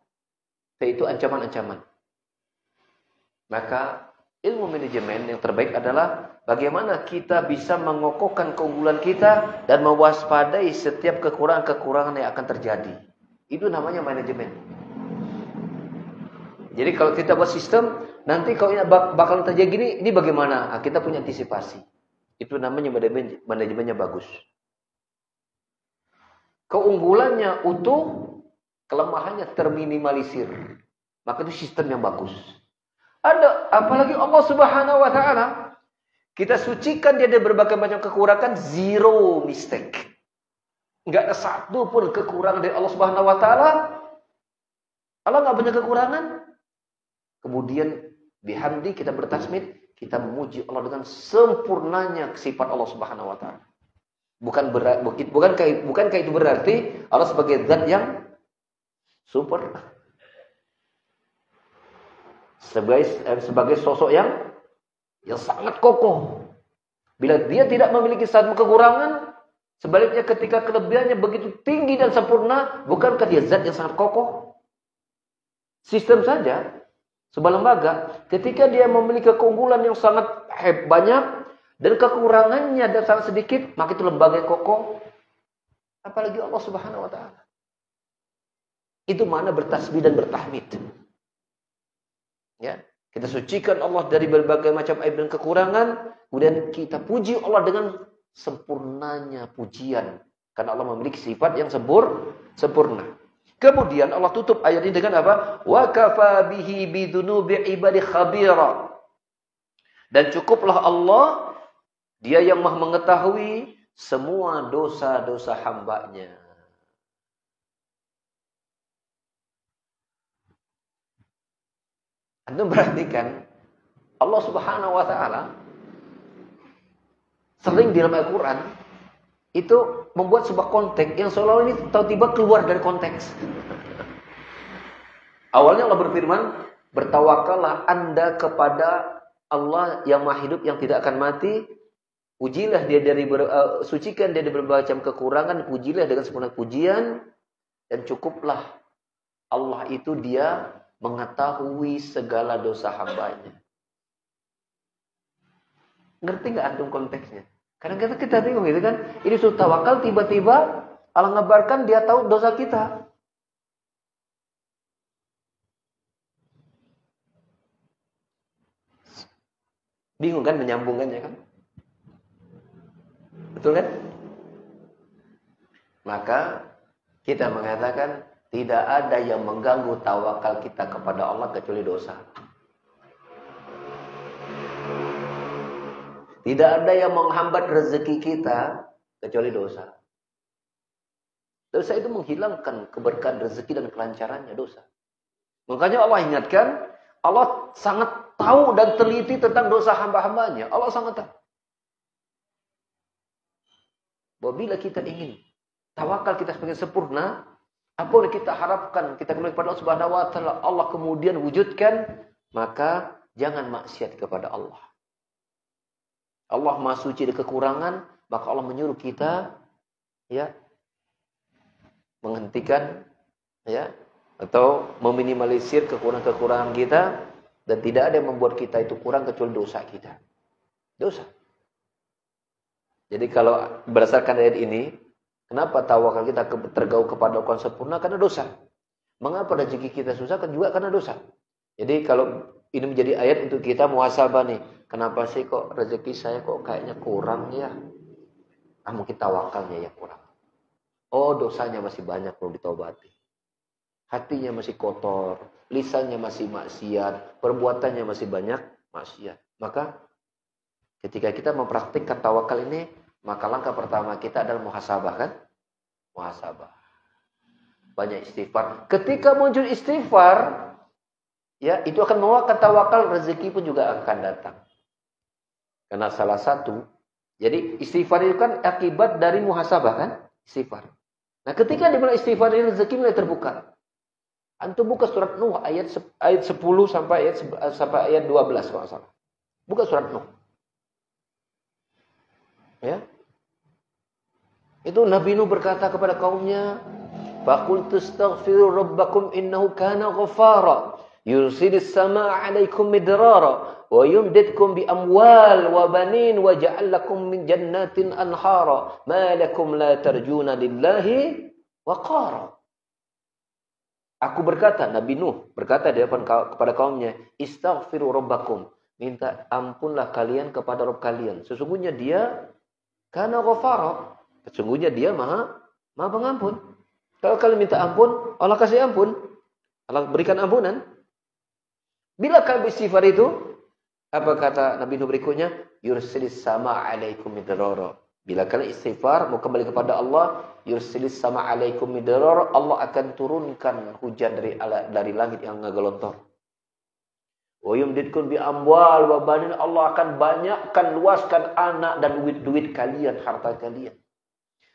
T itu ancaman-ancaman. Maka ilmu manajemen yang terbaik adalah bagaimana kita bisa mengokohkan keunggulan kita dan mewaspadai setiap kekurangan-kekurangan yang akan terjadi. Itu namanya manajemen. Jadi kalau kita buat sistem, nanti kalau bakal terjadi gini, ini bagaimana? Nah, kita punya antisipasi. Itu namanya manajemennya bagus. Keunggulannya utuh, kelemahannya terminimalisir. Maka itu sistem yang bagus. Ada, apalagi Allah Subhanahu wa Ta'ala, kita sucikan dia dari berbagai macam kekurangan, zero mistake. Enggak ada satu pun kekurangan dari Allah Subhanahu wa Ta'ala. Allah enggak punya kekurangan. Kemudian bihamdi kita bertasmid, kita memuji Allah dengan sempurnanya sifat Allah Subhanahu wa Ta'ala. Bukankah itu berarti Allah sebagai zat yang super? Sebagai sosok yang sangat kokoh. Bila dia tidak memiliki satu kekurangan, sebaliknya ketika kelebihannya begitu tinggi dan sempurna, bukankah dia zat yang sangat kokoh? Sistem saja, sebuah lembaga, ketika dia memiliki keunggulan yang sangat banyak dan kekurangannya dan sangat sedikit, maka itu lembaga yang kokoh. Apalagi Allah Subhanahu wa Ta'ala. Itu mana bertasbih dan bertahmid. Ya, kita sucikan Allah dari berbagai macam aib dan kekurangan, kemudian kita puji Allah dengan sempurnanya pujian, karena Allah memiliki sifat yang sempurna. Kemudian Allah tutup ayat ini dengan apa? Wa kafa bihi bidunubi ibadi khabira. Dan cukuplah Allah, dia yang maha mengetahui semua dosa-dosa hambanya. Anda perhatikan, Allah Subhanahu wa Ta'ala sering di dalam Al-Quran itu membuat sebuah konteks yang seolah-olah ini tiba-tiba keluar dari konteks. Awalnya Allah berfirman, bertawakallah Anda kepada Allah yang maha hidup, yang tidak akan mati. Pujilah dia sucikan dia dari berbagai macam kekurangan, pujilah dengan sempurna pujian, dan cukuplah Allah itu dia mengetahui segala dosa hambanya. Ngerti nggak antum konteksnya? Kadang-kadang kita bingung gitu kan. Ini sudah tawakal, tiba-tiba Allah ngabarkan dia tahu dosa kita. Bingung kan menyambungkannya kan? Betul kan? Maka kita mengatakan tidak ada yang mengganggu tawakal kita kepada Allah kecuali dosa. Tidak ada yang menghambat rezeki kita kecuali dosa. Dosa itu menghilangkan keberkahan rezeki dan kelancarannya, dosa. Makanya Allah ingatkan, Allah sangat tahu dan teliti tentang dosa hamba-hambanya. Allah sangat tahu. Bila kita ingin tawakal kita semakin sempurna, apa yang kita harapkan, kita kembali kepada Allah Subhanahu wa Ta'ala, Allah kemudian wujudkan, maka jangan maksiat kepada Allah. Allah Maha Suci dari kekurangan, maka Allah menyuruh kita ya menghentikan ya atau meminimalisir kekurangan-kekurangan kita, dan tidak ada yang membuat kita itu kurang kecuali dosa kita. Dosa. Jadi kalau berdasarkan ayat ini, kenapa tawakal kita tergaul kepada Allah sempurna? Karena dosa. Mengapa rezeki kita susah? Juga karena dosa. Jadi kalau ini menjadi ayat untuk kita muhasabah nih. Kenapa sih kok rezeki saya kok kayaknya kurang ya? Mungkin tawakalnya yang kurang. Oh, dosanya masih banyak perlu ditobati. Hatinya masih kotor, lisannya masih maksiat, perbuatannya masih banyak maksiat. Maka Ketika kita mempraktikkan tawakal ini, maka langkah pertama kita adalah muhasabah kan? Muhasabah. Banyak istighfar. Ketika muncul istighfar, ya itu akan menguatkan tawakal, rezeki pun juga akan datang. Karena salah satu, jadi istighfar itu kan akibat dari muhasabah kan? Istighfar. Nah ketika dimulai istighfar ini, rezeki mulai terbuka. Antum buka surat Nuh ayat 10 sampai ayat 12 kalau nggak salah. Buka surat Nuh. Ya. Itu Nabi Nuh berkata kepada kaumnya, "Faqultu astaghfiru rabbakum innahu kana ghaffara, yursilis samaa'a 'alaikum midrara, wa yumdidkum bi amwal wa banin wa ja'al lakum min jannatin anhara, ma lakum la tarjuna lillahi waqara." Aku berkata, Nabi Nuh berkata di depan kepada kaumnya, "Istaghfiru rabbakum." Minta ampunlah kalian kepada Rabb kalian. Sesungguhnya dia kana ghafara. Sesungguhnya dia maha pengampun. Kalau kalian minta ampun, Allah kasih ampun. Allah berikan ampunan. Bila kalian beristighfar itu, apa kata Nabi Nuh berikutnya? Yursilis sama alaikum midrara. Bila kalian istighfar, mau kembali kepada Allah, yursilis sama alaikum midrara, Allah akan turunkan hujan dari langit yang ngegelontor. Wa yumdidkum bi amwal wa banin, Allah akan banyakkan, luaskan anak dan duit kalian, harta kalian.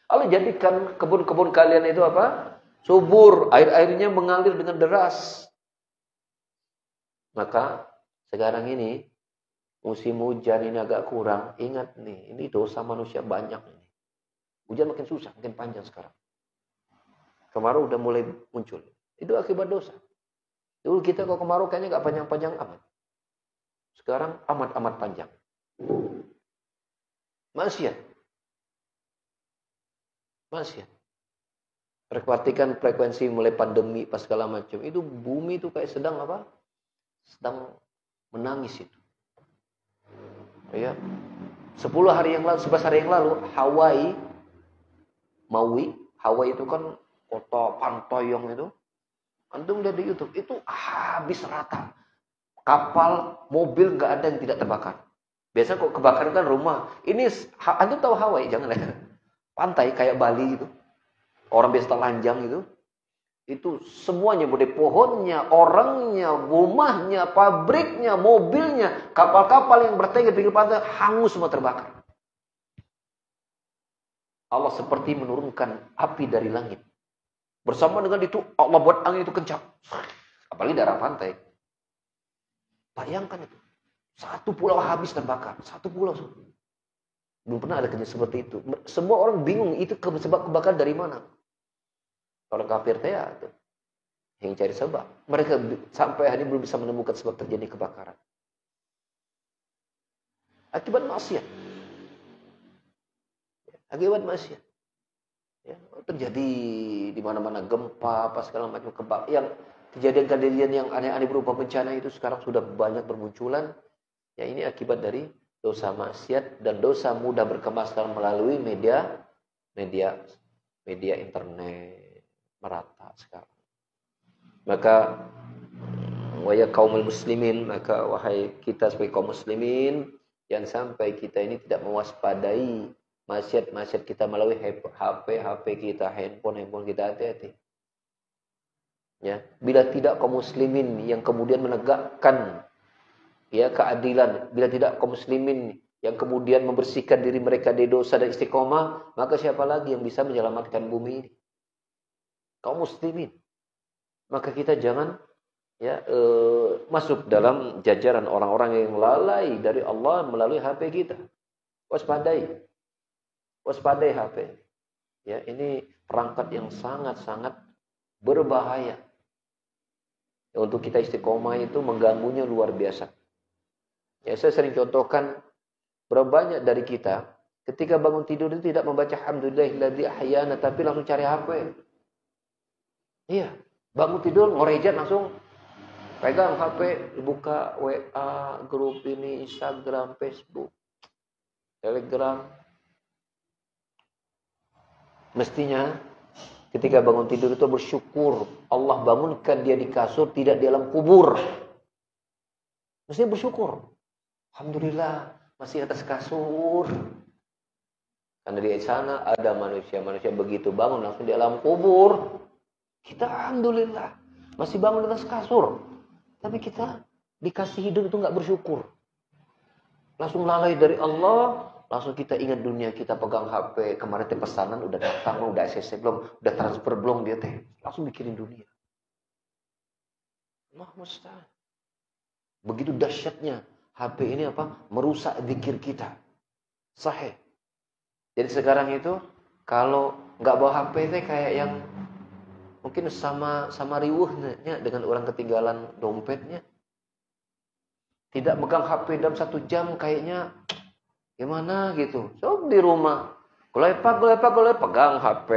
Allah jadikan kebun-kebun kalian itu apa? Subur, air-airnya mengalir dengan deras. Maka sekarang ini musim hujan ini agak kurang. Ingat nih, ini dosa manusia banyak ini. Hujan makin susah, makin panjang sekarang. Kemarau udah mulai muncul. Itu akibat dosa. Dulu kita kalau kemarau kayaknya gak panjang-panjang amat. Sekarang amat-amat panjang. Maksiat. Perhatikan frekuensi mulai pandemi pas segala macam. Itu bumi itu kayak sedang apa? Sedang menangis itu. Ya. 11 hari yang lalu Hawaii itu kan kota pantoyong itu. Antum lihat di YouTube, itu habis rata. Kapal, mobil nggak ada yang tidak terbakar. Biasa kok kebakaran kan rumah. Ini antum tahu Hawaii, jangan ya. Pantai kayak Bali gitu. Orang biasa telanjang gitu. Itu semuanya, mulai pohonnya, orangnya, rumahnya, pabriknya, mobilnya, kapal-kapal yang bertengger di pinggir pantai hangus semua terbakar. Allah seperti menurunkan api dari langit. Bersama dengan itu Allah buat angin itu kencang. Apalagi daerah pantai. Bayangkan itu. Satu pulau habis terbakar. Satu pulau. Belum pernah ada kejadian seperti itu. Semua orang bingung itu sebab kebakaran dari mana. Orang kafir ya, yang cari sebab. Mereka sampai hari ini belum bisa menemukan sebab terjadi kebakaran. Akibat maksiat. Ya, terjadi di mana-mana gempa, apa segala macam yang kejadian-kejadian yang aneh-aneh berupa bencana itu sekarang sudah banyak bermunculan. Ya, ini akibat dari dosa maksiat dan dosa mudah berkembang sekarang melalui media internet merata sekarang. Maka wahai kaum muslimin, maka wahai kita sebagai kaum muslimin, jangan sampai kita ini tidak mewaspadai maksiat kita melalui HP kita, handphone kita, hati-hati. Ya, bila tidak kaum muslimin yang kemudian menegakkan ya keadilan, bila tidak kaum muslimin yang kemudian membersihkan diri mereka dari dosa dan istiqomah, maka siapa lagi yang bisa menyelamatkan bumi ini? Kaum muslimin. Maka kita jangan masuk dalam jajaran orang-orang yang lalai dari Allah melalui HP kita. Waspadai HP. Ya, ini perangkat yang sangat-sangat berbahaya. Untuk kita istiqomah itu mengganggunya luar biasa. Ya, saya sering contohkan berapa banyak dari kita ketika bangun tidur itu tidak membaca alhamdulillahilladzi ahyana, tapi langsung cari HP. Iya, bangun tidur ngorejan langsung pegang HP, buka WA, grup ini, Instagram, Facebook, Telegram. Mestinya ketika bangun tidur itu bersyukur Allah bangunkan dia di kasur, tidak di dalam kubur. Mestinya bersyukur. Alhamdulillah masih atas kasur. Karena di sana ada manusia-manusia begitu bangun langsung di alam kubur. Kita alhamdulillah masih bangun di atas kasur. Tapi kita dikasih hidup itu nggak bersyukur. Langsung lalai dari Allah. Langsung kita ingat dunia, kita pegang HP. Kemarin teh pesanan udah datang, udah ACC belum, udah transfer belum dia teh. Langsung mikirin dunia. Allah musta'an. Begitu dahsyatnya HP ini apa? Merusak zikir kita. Sahih. Jadi sekarang itu kalau nggak bawa HP teh kayak yang mungkin sama riuhnya dengan orang ketinggalan dompetnya. Tidak megang HP dalam 1 jam kayaknya gimana gitu. So di rumah golepak pegang HP.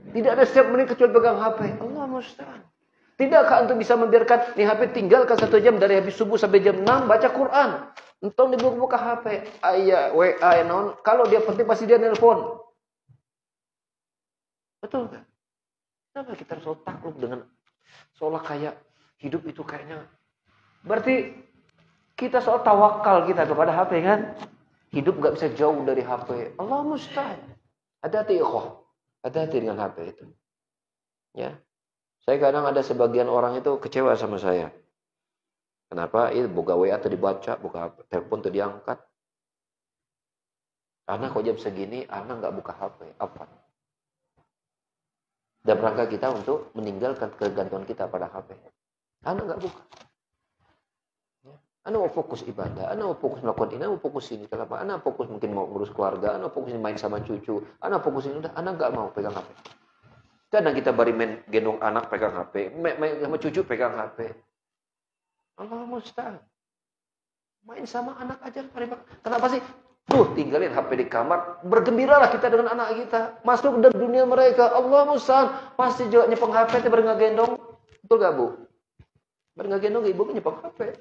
Tidak ada setiap menit kecuali pegang HP. Allah musta'an. Tidakkah antum bisa membiarkan nih HP tinggalkan 1 jam dari habis subuh sampai jam 6 baca Quran? Entong dibuka HP, ayah, WA, non. Kalau dia penting pasti dia nelpon. Betul kan? Kenapa kita harus takluk dengan seolah kayak hidup itu kayaknya. Berarti kita soal tawakal kita kepada HP kan? Hidup nggak bisa jauh dari HP. Allah musta'an. Hati-hati ikhwah. Hati-hati dengan HP itu. Ya. Saya kadang ada sebagian orang itu kecewa sama saya. Kenapa? Itu buka WA atau dibaca, buka telepon atau diangkat. Karena kok jam segini, anak nggak buka HP. Apa? Dan rangka kita untuk meninggalkan kegantungan kita pada HP. Anak nggak buka. Ya. Anak mau fokus ibadah, anak mau fokus melakukan ini, anak mau fokus ini. Kenapa? Anak fokus mungkin mau ngurus keluarga, anak fokus main sama cucu, anak fokus ini udah, anak nggak mau pegang HP. Kadang kita bari main gendong anak pegang HP, main sama cucu pegang HP. Allah musta'an. Main sama anak aja. Kenapa sih? Tuh, tinggalin HP di kamar. Bergembiralah kita dengan anak kita. Masuk ke dunia mereka. Allah musta'an. Pasti juga nyepeng HP itu gendong. Betul gak, Bu? Gendong ibu nyepeng HP.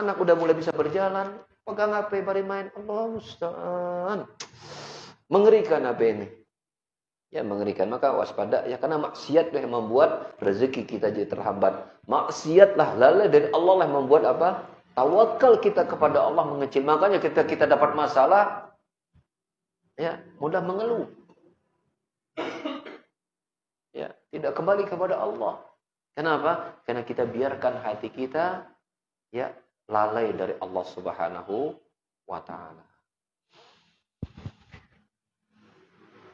Anak udah mulai bisa berjalan. Pegang HP, bari main. Allah musta'an. Mengerikan HP ini. Ya mengerikan, maka waspada ya, karena maksiat yang membuat rezeki kita jadi terhambat. Maksiatlah, lalai dari Allah lah yang membuat apa? Tawakal kita kepada Allah mengecil. Makanya kita dapat masalah ya mudah mengeluh. Ya, tidak kembali kepada Allah. Kenapa? Karena kita biarkan hati kita ya lalai dari Allah Subhanahu wa taala.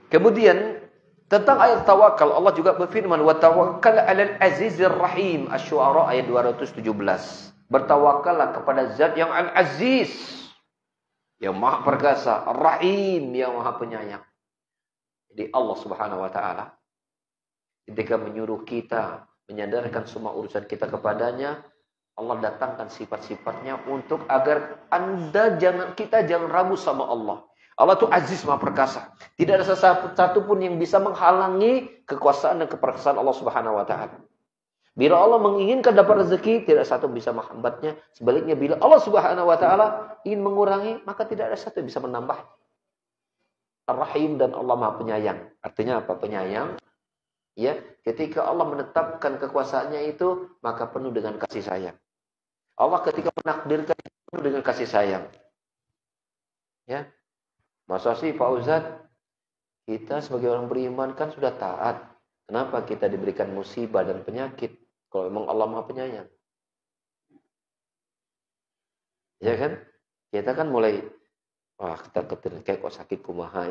Kemudian tentang ayat tawakal, Allah juga berfirman, "Wa tawakkal 'alal 'azizir rahim." Asy-Syu'ara ayat 217. Bertawakallah kepada Zat yang Al-Aziz, yang Maha Perkasa, Ar-Rahim, yang Maha Penyayang. Jadi Allah Subhanahu wa taala ketika menyuruh kita menyadarkan semua urusan kita kepadanya, Allah datangkan sifat-sifatnya untuk agar kita jangan ragu sama Allah. Allah itu aziz, maha perkasa. Tidak ada satu pun yang bisa menghalangi kekuasaan dan keperkasaan Allah Subhanahu wa taala. Bila Allah menginginkan dapat rezeki, tidak satu bisa menghambatnya. Sebaliknya bila Allah Subhanahu wa taala ingin mengurangi, maka tidak ada satu yang bisa menambah. Ar-Rahim, dan Allah Maha Penyayang. Artinya apa? Penyayang. Ya, ketika Allah menetapkan kekuasaannya itu, maka penuh dengan kasih sayang. Allah ketika menakdirkan penuh dengan kasih sayang. Ya. Masa sih Pak Ustadz, kita sebagai orang beriman kan sudah taat. Kenapa kita diberikan musibah dan penyakit? Kalau memang Allah Maha Penyayang. Ya kan? Kita kan mulai, wah kita kayak kok sakit kumaha.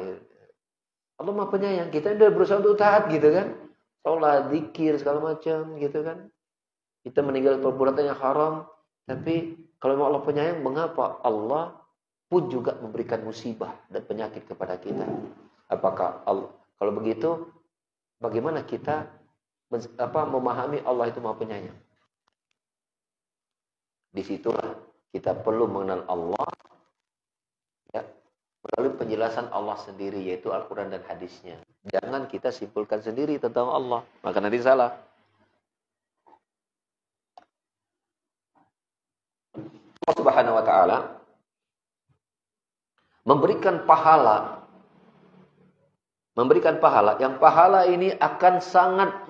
Allah Maha Penyayang. Kita udah berusaha untuk taat gitu kan. Sholat, zikir, segala macam gitu kan. Kita meninggalkan perbuatan yang haram. Tapi kalau memang Allah Penyayang, mengapa Allah pun juga memberikan musibah dan penyakit kepada kita? Apakah Allah, kalau begitu bagaimana kita memahami Allah itu Maha Penyayang? Disitulah kita perlu mengenal Allah ya, melalui penjelasan Allah sendiri, yaitu Al-Quran dan hadisnya. Jangan kita simpulkan sendiri tentang Allah, maka nanti salah. Allah Subhanahu wa taala memberikan pahala, yang pahala ini akan sangat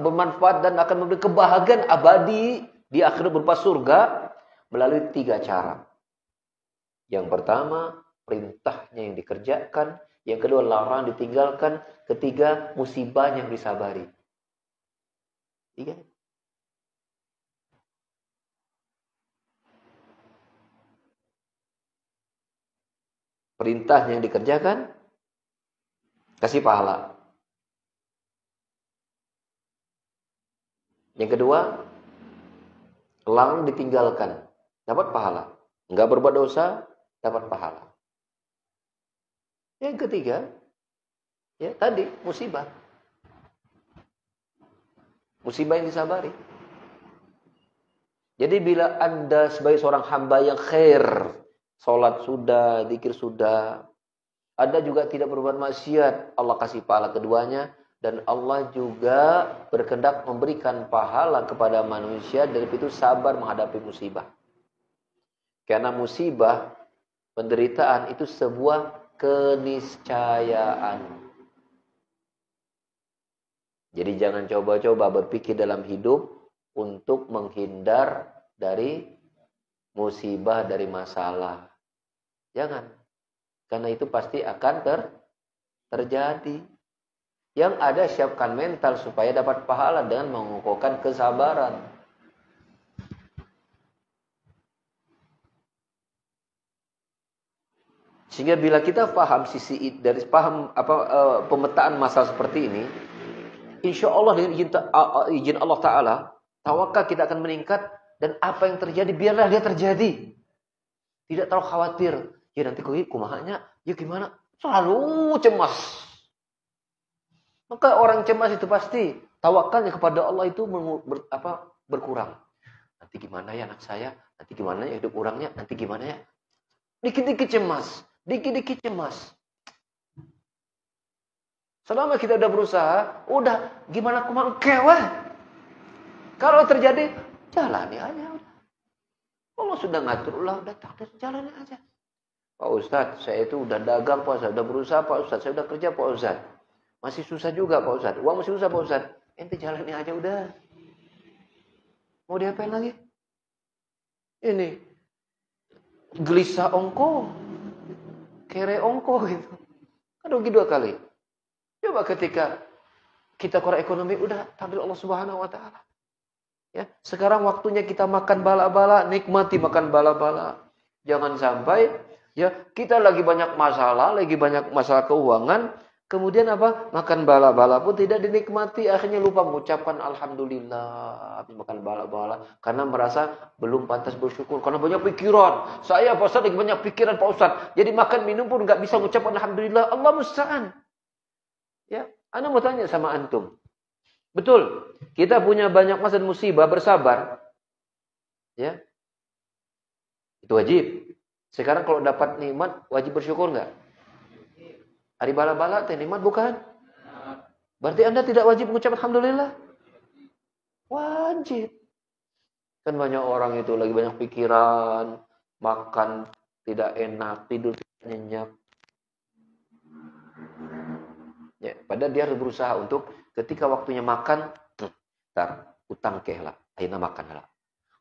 bermanfaat dan akan memberi kebahagiaan abadi di akhirat berupa surga, melalui 3 cara. Yang pertama, perintahnya yang dikerjakan. Yang kedua, larangan ditinggalkan. Ketiga, musibah yang disabari. 3. Perintahnya yang dikerjakan, kasih pahala. Yang kedua, larangan ditinggalkan, dapat pahala. Enggak berbuat dosa, dapat pahala. Yang ketiga, ya tadi musibah. Musibah yang disabari. Jadi bila Anda sebagai seorang hamba yang khair, salat sudah, zikir sudah, Anda juga tidak berbuat maksiat, Allah kasih pahala keduanya, dan Allah juga berkehendak memberikan pahala kepada manusia dari itu sabar menghadapi musibah. Karena musibah, penderitaan itu sebuah keniscayaan. Jadi jangan coba-coba berpikir dalam hidup untuk menghindar dari musibah, dari masalah. Jangan. Karena itu pasti akan terjadi. Yang ada siapkan mental supaya dapat pahala dengan mengukuhkan kesabaran. Sehingga bila kita paham pemetaan masalah seperti ini, insya Allah dengan izin Allah Ta'ala, tawakal kita akan meningkat, dan apa yang terjadi biarlah dia terjadi. Tidak terlalu khawatir. Ya nanti kumahanya, ya gimana? Selalu cemas. Maka orang cemas itu pasti tawakalnya kepada Allah itu berkurang. Nanti gimana ya anak saya? Nanti gimana ya hidup orangnya? Nanti gimana ya? Dikit-dikit cemas. Dikit-dikit cemas. Selama kita udah berusaha, udah gimana kumangkewah. Kalau terjadi, jalani aja. Allah sudah ngatur, udah takdir, jalani aja. Pak Ustadz, saya itu udah dagang Pak Ustadz, udah berusaha Pak Ustadz, saya udah kerja Pak Ustadz. Masih susah juga Pak Ustadz, uang masih susah Pak Ustadz. Ente jalani aja udah. Mau diapain lagi? Ini gelisah ongko, kere ongko gitu. Kan rugi 2 kali. Coba ketika kita kurang ekonomi, udah takdir Allah Subhanahu Wa Taala. Ya, sekarang waktunya kita makan bala-bala, nikmati makan bala-bala. Jangan sampai ya kita lagi banyak masalah keuangan, kemudian makan bala-bala pun tidak dinikmati, akhirnya lupa mengucapkan alhamdulillah habis makan bala-bala karena merasa belum pantas bersyukur karena banyak pikiran. Saya Pak Ustaz lagi banyak pikiran Pak Ustaz. Jadi makan minum pun enggak bisa mengucapkan alhamdulillah. Allah musta'an. Ya, ana mau tanya sama antum. Betul, kita punya banyak masalah dan musibah, bersabar. Ya. Itu wajib. Sekarang kalau dapat nikmat, wajib bersyukur enggak? Hari bala-bala teh nikmat bukan? Berarti Anda tidak wajib mengucap alhamdulillah? Wajib. Kan banyak orang itu lagi banyak pikiran, makan tidak enak, tidur tidak nyenyak. Ya, padahal dia harus berusaha untuk ketika waktunya makan, ntar utang kehlah, ayeuna makan lah.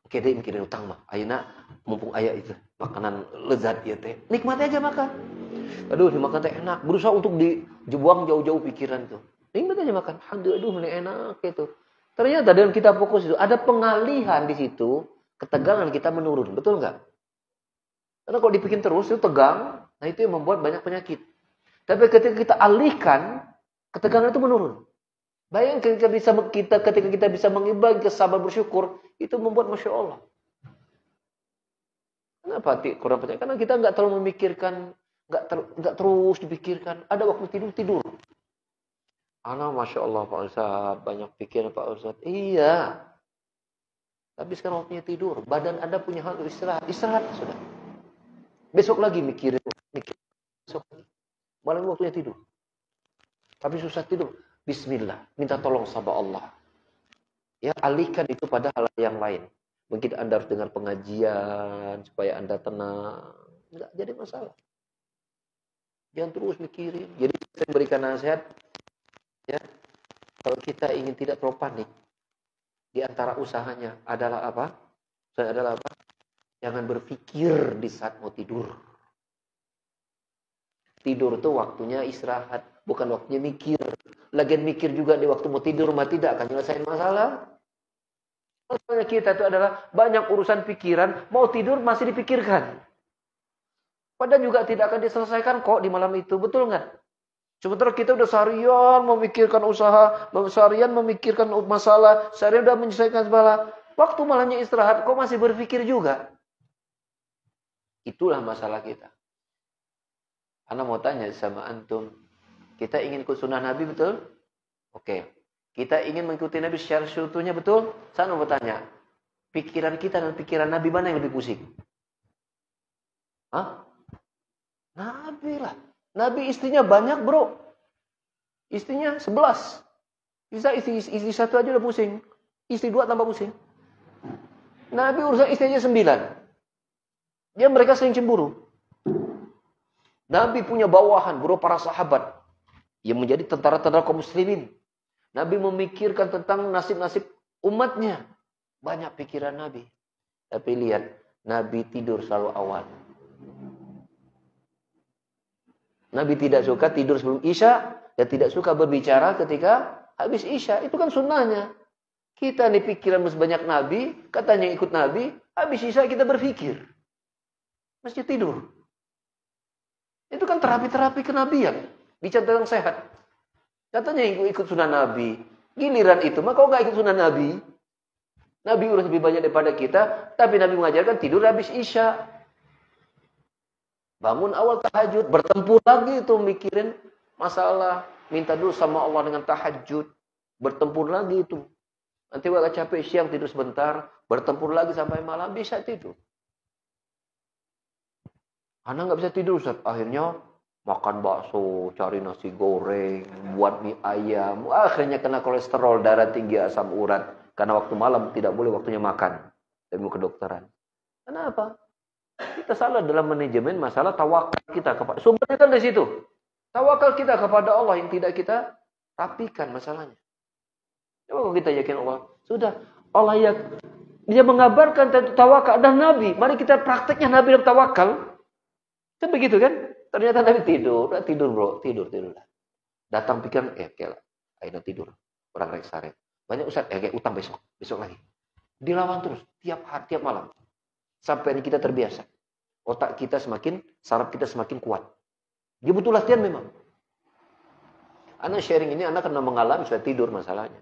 Oke deh mikirin utang mah, ayeuna mumpung aya itu makanan lezat ya teh, nikmati aja makan. Aduh, dimakan teh enak, berusaha untuk dibuang jauh-jauh pikiran tuh. Nikmati aja makan, aduh ini enak gitu. Ternyata dengan kita fokus itu ada pengalihan di situ, ketegangan kita menurun, betul nggak? Karena kalau dibikin terus itu tegang, nah itu yang membuat banyak penyakit. Tapi ketika kita alihkan, ketegangan itu menurun. Bayangkan ketika kita bisa mengimbangi kesabaran bersyukur, itu membuat Masya Allah. Kenapa kurang percaya? Karena kita nggak terlalu memikirkan, nggak terus dipikirkan. Ada waktu tidur. Anak Masya Allah Pak Ustadz, banyak pikiran Pak Ustadz. Iya. Tapi sekarang waktunya tidur. Badan Anda punya hak untuk istirahat. Istirahat sudah. Besok lagi mikirin. Besok lagi. Malam waktunya tidur. Tapi susah tidur. Bismillah. Minta tolong sama Allah. Ya, alihkan itu pada hal yang lain. Mungkin Anda harus dengar pengajian. Supaya Anda tenang. Enggak jadi masalah. Jangan terus mikirin. Jadi saya berikan nasihat. Ya, kalau kita ingin tidak terlalu panik. Di antara usahanya adalah apa? Jangan berpikir di saat mau tidur. Tidur itu waktunya istirahat, bukan waktunya mikir. Lagian mikir juga di waktu mau tidur, mah tidak akan nyelesain masalah. Masalahnya kita itu adalah banyak urusan pikiran, mau tidur masih dipikirkan. Padahal juga tidak akan diselesaikan kok di malam itu, betul nggak? Sementara kita udah seharian memikirkan usaha, seharian memikirkan masalah, seharian udah menyelesaikan masalah. Waktu malamnya istirahat, kok masih berpikir juga? Itulah masalah kita. Ana mau tanya sama antum, kita ingin ikut sunnah Nabi betul? Oke. Kita ingin mengikuti Nabi secara seutuhnya betul? Saya mau bertanya, pikiran kita dan pikiran Nabi mana yang lebih pusing? Hah? Nabi lah. Nabi istrinya banyak bro. Istrinya 11. Bisa istri satu aja udah pusing. Istri 2 tambah pusing. Nabi urusan istrinya 9. Dia mereka sering cemburu. Nabi punya bawahan bro, para sahabat. Yang menjadi tentara-tentara kaum muslimin. Nabi memikirkan tentang nasib-nasib umatnya. Banyak pikiran Nabi. Tapi lihat, Nabi tidur selalu awal. Nabi tidak suka tidur sebelum Isya dan tidak suka berbicara ketika habis Isya. Itu kan sunnahnya. Kita nih pikiran sebanyak Nabi, katanya ikut Nabi, habis Isya kita berpikir. Mesti tidur. Itu kan terapi-terapi kenabian. Bicara tentang sehat. Katanya ikut sunnah Nabi. Giliran itu, maka kau gak ikut sunnah Nabi. Nabi urus lebih banyak daripada kita, tapi Nabi mengajarkan tidur habis Isya. Bangun awal tahajud, bertempur lagi itu mikirin masalah, minta dulu sama Allah dengan tahajud, bertempur lagi itu. Nanti agak capek siang tidur sebentar, bertempur lagi sampai malam bisa tidur. Anak nggak bisa tidur Ustaz, akhirnya makan bakso, cari nasi goreng, buat mie ayam, akhirnya kena kolesterol, darah tinggi, asam urat, karena waktu malam tidak boleh waktunya makan, ilmu kedokteran. Kenapa? Kita salah dalam manajemen masalah tawakal kita kepada sumbernya kan dari situ. Tawakal kita kepada Allah yang tidak kita rapikan masalahnya. Coba kita yakin Allah, sudah Allah yang dia mengabarkan tentang tawakal dan Nabi. Mari kita prakteknya Nabi dalam tawakal. Kan begitu kan? Ternyata Nabi tidur bro, tidur. Datang pikiran, kayak ayo tidur. Orang reksaret. Banyak Ustaz, kayak utang besok lagi. Dilawan terus tiap hari, tiap malam. Sampai kita terbiasa. Otak kita semakin, saraf kita semakin kuat. Dia butuh latihan memang. Anak sharing ini, anak kena mengalami sudah tidur masalahnya.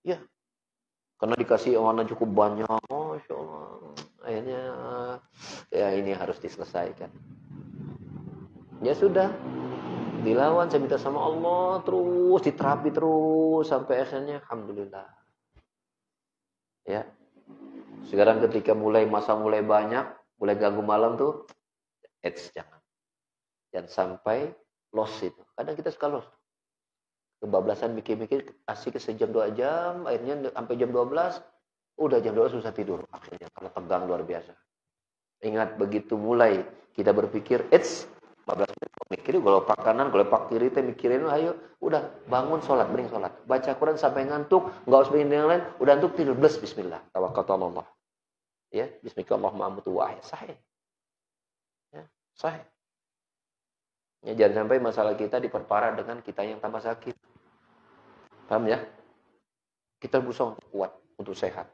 Ya. Karena dikasih amanah cukup banyak. Masya Allah. Akhirnya, ya ini harus diselesaikan. Ya sudah. Dilawan, saya minta sama Allah terus, diterapi terus. Sampai akhirnya, alhamdulillah. Ya. Sekarang ketika masa mulai banyak, mulai ganggu malam tuh, jangan sampai loss itu. Kadang kita suka loss. Kebablasan mikir-mikir, asik sejam 2 jam, akhirnya sampai jam 12, udah jam 12 susah tidur. Akhirnya karena tegang luar biasa. Ingat begitu mulai kita berpikir, 14 menit mikir, kalau pak kanan, kalau pak kiri, kita mikirin, ayo, udah bangun sholat, mending sholat. Baca Quran sampai ngantuk, nggak usah bikin yang lain, udah ngantuk tidur, bless, bismillah, tawakkaltu ala Allah. Ya, bismillahirrahmanirrahim, amutu wa ahya, sahih. Ya, sahih. Ya, jangan sampai masalah kita diperparah dengan kita yang tambah sakit. Paham ya? Kita berusaha untuk kuat, untuk sehat.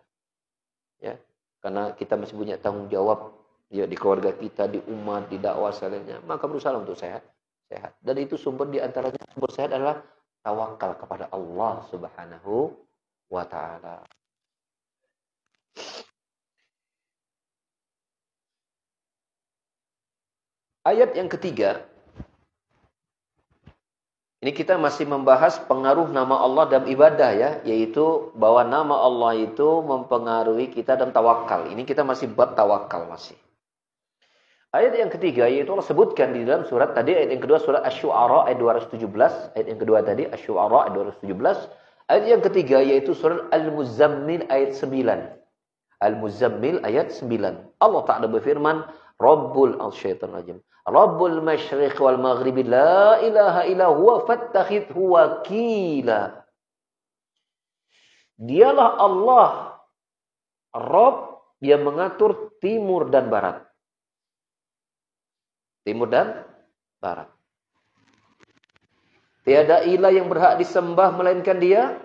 Ya, karena kita masih punya tanggung jawab ya di keluarga kita, di umat, di dakwah selanjutnya, maka berusaha untuk sehat. Dan itu sumber sehat adalah tawakal kepada Allah Subhanahu wa taala. Ayat yang ketiga, ini kita masih membahas pengaruh nama Allah dalam ibadah ya, yaitu bahwa nama Allah itu mempengaruhi kita dalam tawakal. Ini kita masih bab tawakal masih. Ayat yang ketiga yaitu Allah sebutkan di dalam surat tadi, ayat yang kedua surat Asy-Syu'ara ayat 217, ayat yang kedua tadi Asy-Syu'ara ayat 217. Ayat yang ketiga yaitu surat Al-Muzammil ayat 9. Al-Muzammil ayat 9. Allah Ta'ala berfirman, Rabbul Al-Syaitan Rabbul Masyriq wal Maghribi la ilaha illa huwa fattakhidhu wakila. Dialah Allah, Rabb Dia mengatur timur dan barat. Timur dan barat. Tiada ilah yang berhak disembah melainkan Dia.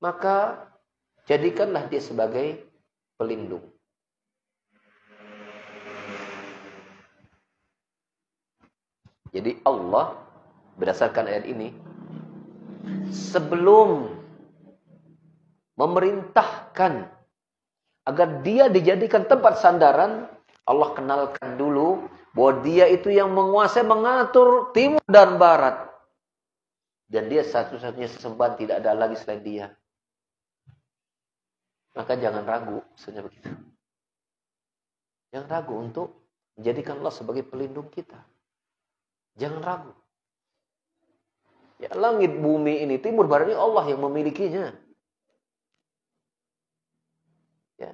Maka jadikanlah Dia sebagai pelindung. Jadi Allah berdasarkan ayat ini sebelum memerintahkan agar Dia dijadikan tempat sandaran, Allah kenalkan dulu bahwa Dia itu yang menguasai mengatur timur dan barat. Dan Dia satu-satunya sesembahan, tidak ada lagi selain Dia. Maka jangan ragu, maksudnya begitu. Jangan ragu untuk menjadikan Allah sebagai pelindung kita. Jangan ragu. Ya, langit bumi ini, timur barat ini Allah yang memilikinya. Ya.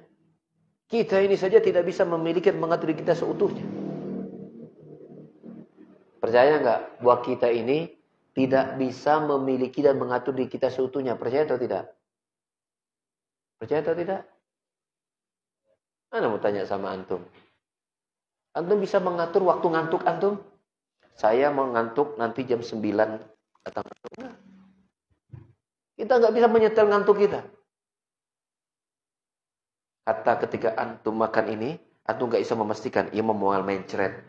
Kita ini saja tidak bisa memiliki dan mengatur diri kita seutuhnya. Percaya enggak bahwa kita ini tidak bisa memiliki dan mengatur diri kita seutuhnya? Percaya atau tidak? Percaya atau tidak? Ana mau tanya sama antum. Antum bisa mengatur waktu ngantuk antum? Saya mau ngantuk nanti jam 9 datang ngantuk. Nah. Kita nggak bisa menyetel ngantuk kita. Kata ketika antum makan ini, antum nggak bisa memastikan ia mau mencret,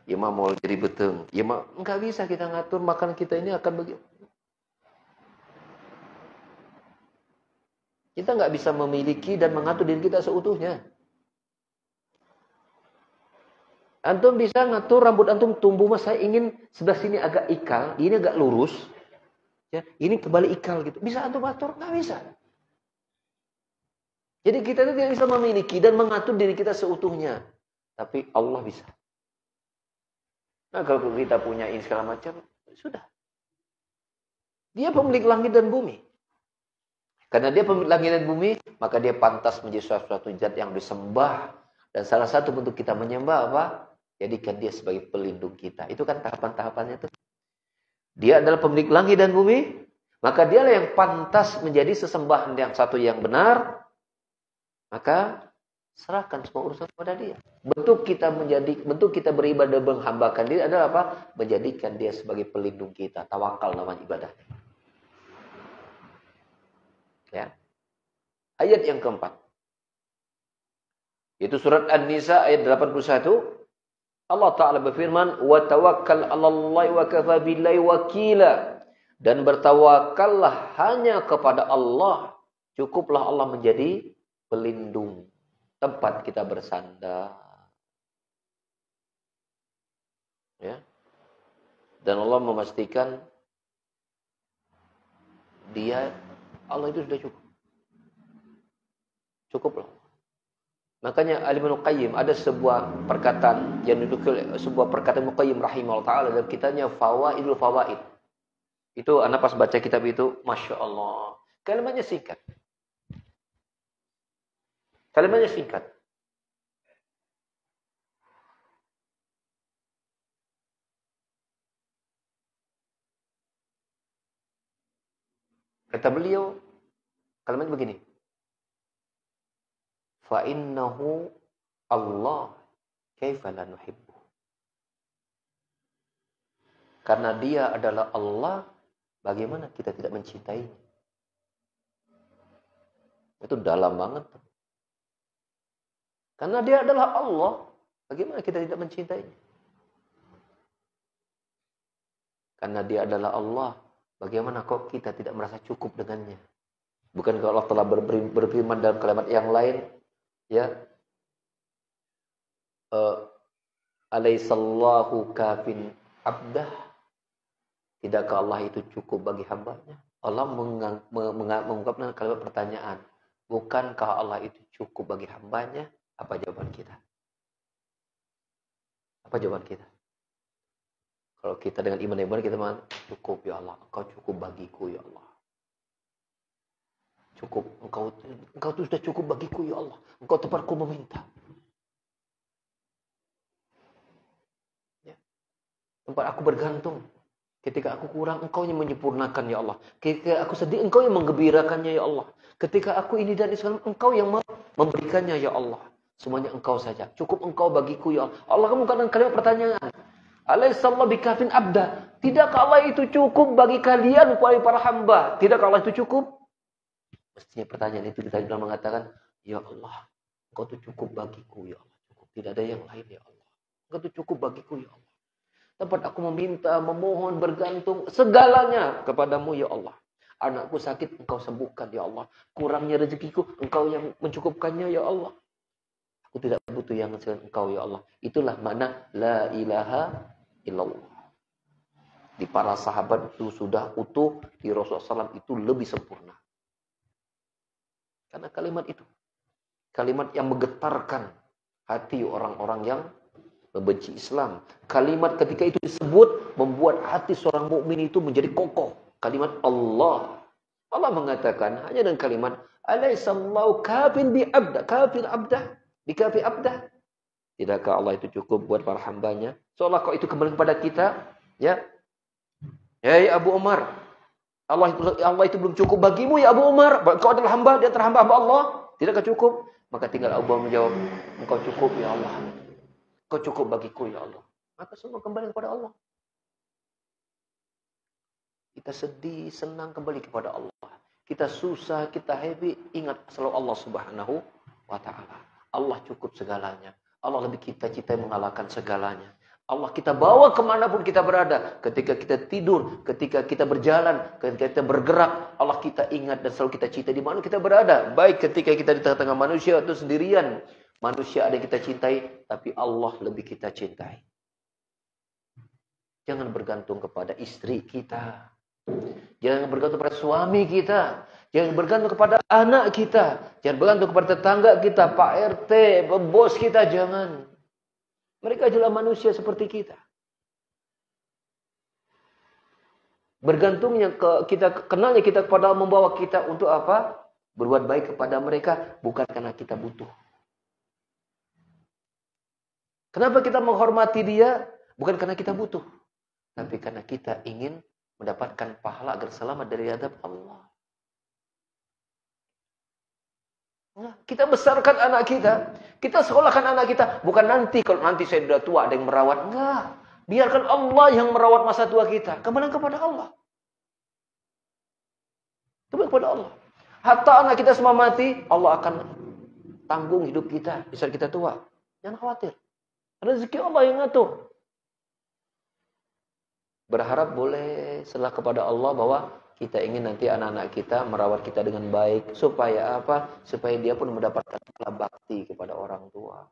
ia mau jadi beteng, ia mau nggak bisa kita ngatur makan kita ini akan begitu. Kita nggak bisa memiliki dan mengatur diri kita seutuhnya. Antum bisa ngatur rambut antum tumbuh, mas saya ingin sebelah sini agak ikal, ini agak lurus, ya, ini kembali ikal gitu. Bisa antum atur? Nggak bisa. Jadi kita itu tidak bisa memiliki dan mengatur diri kita seutuhnya. Tapi Allah bisa. Nah kalau kita punya ini segala macam, sudah. Dia pemilik langit dan bumi. Karena Dia pemilik langit dan bumi, maka Dia pantas menjadi suatu zat yang disembah. Dan salah satu bentuk kita menyembah apa? Jadikan Dia sebagai pelindung kita. Itu kan tahapan-tahapannya itu. Dia adalah pemilik langit dan bumi, maka Dialah yang pantas menjadi sesembahan yang satu yang benar. Maka serahkan semua urusan kepada Dia. Bentuk kita beribadah menghambakan diri adalah apa? Menjadikan Dia sebagai pelindung kita. Tawakal nama ibadah. Ya. Ayat yang keempat. Itu surat An-Nisa ayat 81. Allah Ta'ala berfirman, "Wa tawakkal 'alallahi wa kafa billahi wakila." Dan bertawakallah hanya kepada Allah. Cukuplah Allah menjadi pelindung, tempat kita bersandar. Ya. Dan Allah memastikan Allah itu sudah cukup. Cukuplah. Makanya Al-Ibnu Qayyim ada sebuah perkataan yang sebuah perkataan Muqayyim rahimahullah taala dalam kitabnya Fawaidul Fawaid. Itu anak pas baca kitab itu, Masya Allah. Kalimatnya singkat. Kalimatnya singkat. Kata beliau, kalimat begini. Fa innahu Allah kaifa la nuhibbu. Karena Dia adalah Allah, bagaimana kita tidak mencintainya? Itu dalam banget. Karena Dia adalah Allah, bagaimana kita tidak mencintainya? Karena Dia adalah Allah, bagaimana kok kita tidak merasa cukup dengannya? Bukankah Allah telah berfirman dalam kalimat yang lain, ya, alaihissallahu kafin abdah. Tidakkah Allah itu cukup bagi hambanya? Allah mengungkapkan kalimat pertanyaan. Bukankah Allah itu cukup bagi hambanya? Apa jawaban kita? Apa jawaban kita? Kalau kita dengan iman kita mengatakan, cukup ya Allah. Engkau cukup bagiku ya Allah. Cukup. Engkau itu sudah cukup bagiku ya Allah. Engkau tempatku meminta. Ya. Tempat aku bergantung. Ketika aku kurang, Engkau yang menyempurnakan ya Allah. Ketika aku sedih, Engkau yang menggembirakannya ya Allah. Ketika aku ini dan Islam, Engkau yang memberikannya ya Allah. Semuanya Engkau saja. Cukup Engkau bagiku ya Allah. Allah kemukakan kalimat pertanyaan. Alaihissallahu bikafin abda. Tidakkah Allah itu cukup bagi kalian, wahai para hamba? Tidakkah Allah itu cukup? Mestinya pertanyaan itu kita bilang mengatakan, ya Allah, Engkau itu cukup bagiku ya Allah. Cukup. Tidak ada yang lain ya Allah. Engkau itu cukup bagiku ya Allah. Tempat aku meminta, memohon, bergantung segalanya kepadamu ya Allah. Anakku sakit, Engkau sembuhkan ya Allah. Kurangnya rezekiku, Engkau yang mencukupkannya ya Allah. Aku tidak butuh yang selain Engkau ya Allah. Itulah makna la ilaha illallah. Di para sahabat itu sudah utuh, di Rasulullah SAW itu lebih sempurna. Karena kalimat itu, kalimat yang menggetarkan hati orang-orang yang membenci Islam. Kalimat ketika itu disebut membuat hati seorang mukmin itu menjadi kokoh. Kalimat Allah. Allah mengatakan hanya dengan kalimat alaihissallahu kafin bi abda, kafin abda, bikafi abda. Tidakkah Allah itu cukup buat para hambanya? Seolah kau itu kembali kepada kita, ya. Hei Abu Umar, Allah itu belum cukup bagimu ya Abu Umar. Kau adalah hamba di antara hamba Allah. Tidakkah cukup? Maka tinggal Abu Umar menjawab, Engkau cukup ya Allah. Engkau cukup bagiku ya Allah. Maka semua kembali kepada Allah. Kita sedih, senang kembali kepada Allah. Kita susah, kita happy, ingat selalu Allah Subhanahu wa ta'ala. Allah cukup segalanya. Allah lebih kita mengalahkan segalanya. Allah kita bawa kemanapun kita berada. Ketika kita tidur, ketika kita berjalan, ketika kita bergerak, Allah kita ingat dan selalu kita cintai di mana kita berada. Baik ketika kita di tengah-tengah manusia atau sendirian. Manusia ada yang kita cintai, tapi Allah lebih kita cintai. Jangan bergantung kepada istri kita. Jangan bergantung kepada suami kita. Jangan bergantung kepada anak kita. Jangan bergantung kepada tetangga kita, Pak RT, bos kita, jangan. Mereka adalah manusia seperti kita. Bergantungnya kenalnya kita kepada membawa kita untuk apa? Berbuat baik kepada mereka bukan karena kita butuh. Kenapa kita menghormati dia? Bukan karena kita butuh, tapi karena kita ingin mendapatkan pahala agar selamat dari adab Allah. Nah, kita besarkan anak kita sekolahkan anak kita. Bukan nanti, kalau nanti saya sudah tua ada yang merawat. Enggak. Biarkan Allah yang merawat masa tua kita. Kembali kepada Allah. Kembali kepada Allah. Hatta anak kita semua mati, Allah akan tanggung hidup kita. Bisa kita tua. Jangan khawatir. Rezeki Allah yang ngatur. Berharap boleh setelah kepada Allah bahwa kita ingin nanti anak-anak kita merawat kita dengan baik. Supaya apa? Supaya dia pun mendapatkan bakti kepada orang tua.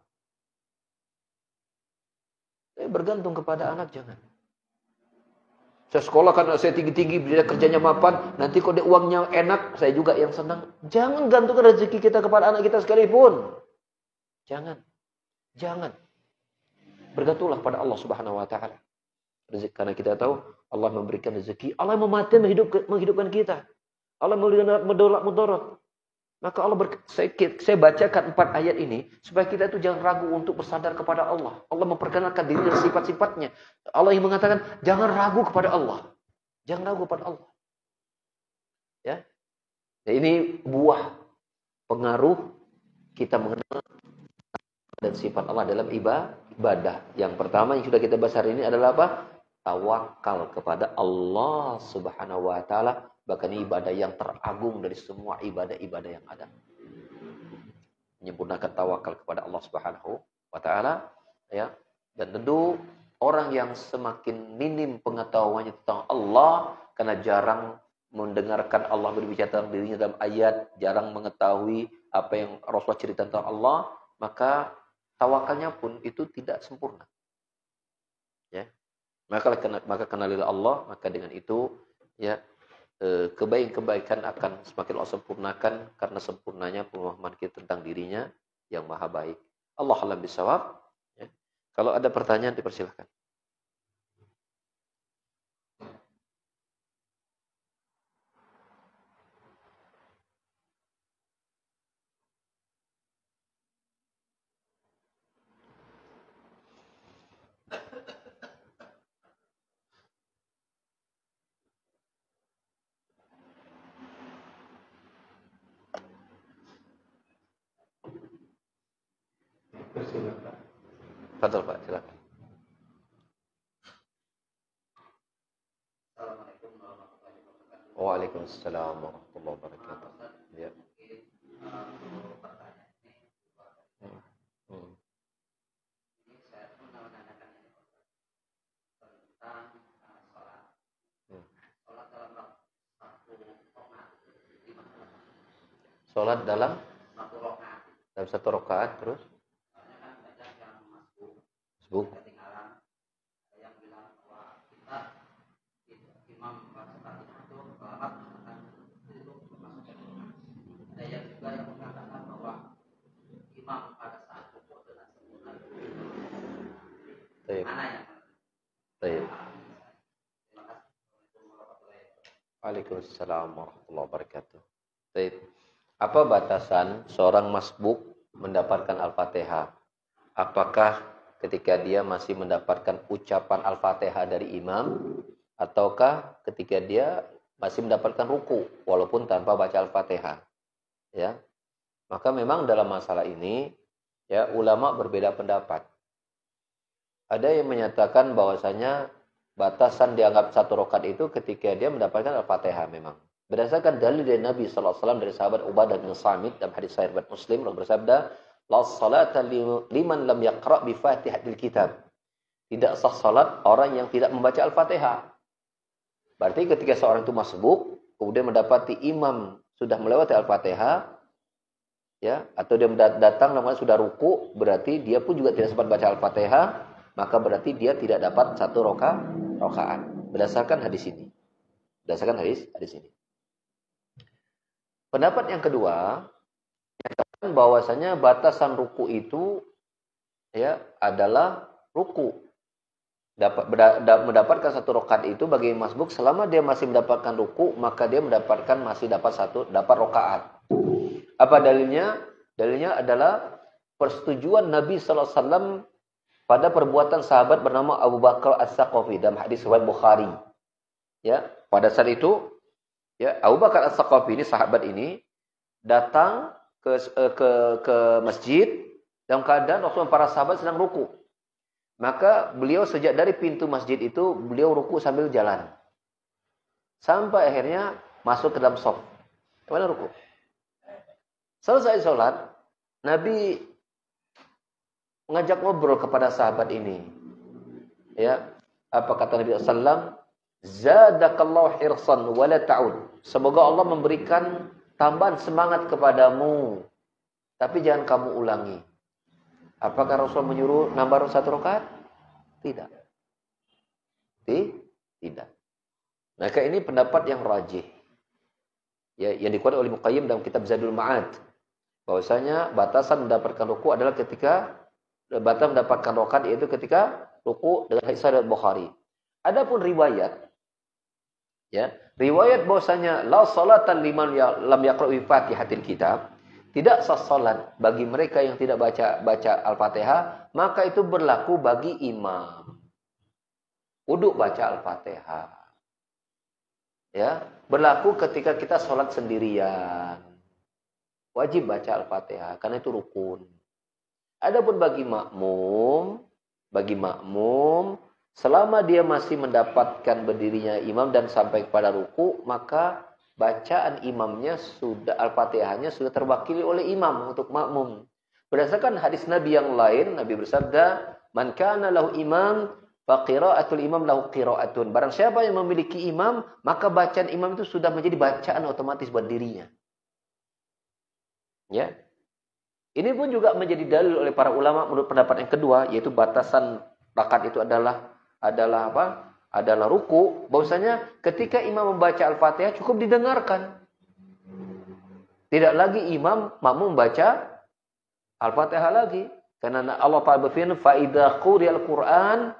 Saya bergantung kepada anak, jangan. Saya sekolahkan anak saya tinggi-tinggi, dia kerjanya mapan. Nanti kalau dia uangnya enak, saya juga yang senang. Jangan gantungkan rezeki kita kepada anak kita sekalipun. Jangan. Jangan. Bergantunglah pada Allah Subhanahu wa ta'ala. Karena kita tahu Allah memberikan rezeki, Allah mematikan menghidupkan kita. Allah memberikan mudarat. Maka Allah saya bacakan 4 ayat ini supaya kita itu jangan ragu untuk bersandar kepada Allah. Allah memperkenalkan diri dan sifat-sifatnya. Allah yang mengatakan jangan ragu kepada Allah. Jangan ragu kepada Allah. Ya. Nah, ini buah pengaruh kita mengenal dan sifat Allah dalam ibadah. Yang pertama yang sudah kita bahas hari ini adalah apa? Tawakal kepada Allah Subhanahu wa ta'ala. Bahkan ini ibadah yang teragung dari semua ibadah-ibadah yang ada. Menyempurnakan tawakal kepada Allah Subhanahu wa ta'ala. Ya. Dan tentu orang yang semakin minim pengetahuannya tentang Allah, karena jarang mendengarkan Allah berbicara tentang dirinya dalam ayat, jarang mengetahui apa yang Rasulullah cerita tentang Allah, maka tawakalnya pun itu tidak sempurna. Ya. Maka kenalilah Allah, maka dengan itu ya kebaikan-kebaikan akan semakin Allah sempurnakan karena sempurnanya pemahaman kita tentang dirinya yang maha baik. Allah a'lam bishawab. Ya. Kalau ada pertanyaan dipersilahkan. Bersilakan. Betul Pak, silakan. Assalamualaikum warahmatullahi wabarakatuh. Waalaikumsalam warahmatullahi wabarakatuh. Ya. Pertanyaan ini saya pun menanyakan tentang sholat. Sholat dalam satu rakaat gimana? Sholat dalam Satu rakaat. dalam satu rakaat terus Soalnya kan banyak yang masuk ketinggalan. Ada yang bilang bahwa kita imam baca Fatihah itu kelewat misalkan itu masuk ketinggalan. Ada yang juga yang mengatakan bahwa imam pada saat rukuk dengan sempurna Baik. mana yang Baik. terima kasih. Waalaikumsalam warahmatullahi wabarakatuh. Baik. Apa batasan seorang masbuk mendapatkan Al-Fatihah? Apakah ketika dia masih mendapatkan ucapan Al-Fatihah dari imam, ataukah ketika dia masih mendapatkan ruku walaupun tanpa baca Al-Fatihah? Ya. Maka memang dalam masalah ini ya ulama berbeda pendapat. Ada yang menyatakan bahwasanya batasan dianggap satu rakaat itu ketika dia mendapatkan Al-Fatihah memang. Berdasarkan dalil dari Nabi SAW dari sahabat Ubadah bin Samit dalam hadis sahih riwayat Muslim, Rasul bersabda, "La salata liman lam yaqra bi Fatihatil Kitab." Tidak sah salat orang yang tidak membaca Al-Fatihah. Berarti ketika seorang itu masbuk, kemudian mendapati imam sudah melewati Al-Fatihah, ya, atau dia datang namanya sudah ruku, berarti dia pun juga tidak sempat baca Al-Fatihah, maka berarti dia tidak dapat satu rakaat. Berdasarkan hadis ini. Berdasarkan hadis ini. Pendapat yang kedua, menyatakan bahwasanya batasan ruku itu ya adalah ruku. Mendapatkan satu rakaat itu bagi masbuk selama dia masih mendapatkan ruku, maka dia masih dapat rakaat. Apa dalilnya? Dalilnya adalah persetujuan Nabi sallallahu alaihi wasallam pada perbuatan sahabat bernama Abu Bakar As-Saqafi dalam hadis riwayat Bukhari. Ya, pada saat itu ya, Abu Bakar As-Saqafi ini sahabat ini datang ke masjid dalam keadaan waktu para sahabat sedang ruku. Maka beliau sejak dari pintu masjid itu beliau ruku sambil jalan. Sampai akhirnya masuk ke dalam shaf. Kemana ruku? Selesai sholat, Nabi mengajak ngobrol kepada sahabat ini. Ya, apa kata Nabi sallallahu alaihi wasallam? Zadakallahu hirsan wa la ta'ud. Semoga Allah memberikan tambahan semangat kepadamu, tapi jangan kamu ulangi. Apakah Rasul menyuruh nambah satu rakaat? Tidak. Tidak. Maka ini pendapat yang rajih. Ya, yang dikuatkan oleh Muqayyim dalam kitab Zadul Ma'ad. Bahwasanya batasan mendapatkan ruku adalah ketika batasan mendapatkan rakaat yaitu ketika ruku dengan hadis riwayat Bukhari. Adapun riwayat ya, riwayat bahwasanya la salatan liman lam yaqra bi Fatihatil Kitab, tidak sah salat bagi mereka yang tidak baca Al-Fatihah, maka itu berlaku bagi imam. Kudu baca Al-Fatihah. Ya, berlaku ketika kita salat sendirian. Wajib baca Al-Fatihah karena itu rukun. Adapun bagi makmum selama dia masih mendapatkan berdirinya imam dan sampai kepada ruku, maka bacaan imamnya sudah Al-Fatihahnya sudah terwakili oleh imam untuk makmum. Berdasarkan hadis Nabi yang lain, Nabi bersabda, "Man kana lahu imam, fa qira'atul imam lahu qira'atun." Barang siapa yang memiliki imam, maka bacaan imam itu sudah menjadi bacaan otomatis buat dirinya. Ya. Ini pun juga menjadi dalil oleh para ulama menurut pendapat yang kedua, yaitu batasan rakaat itu adalah apa? Adalah ruku. Bahwasanya ketika imam membaca Al-Fatihah cukup didengarkan. Tidak lagi imam makmum membaca Al-Fatihah lagi. Karena Allah Ta'ala berfirman, "Fa idza quri'al Qur'an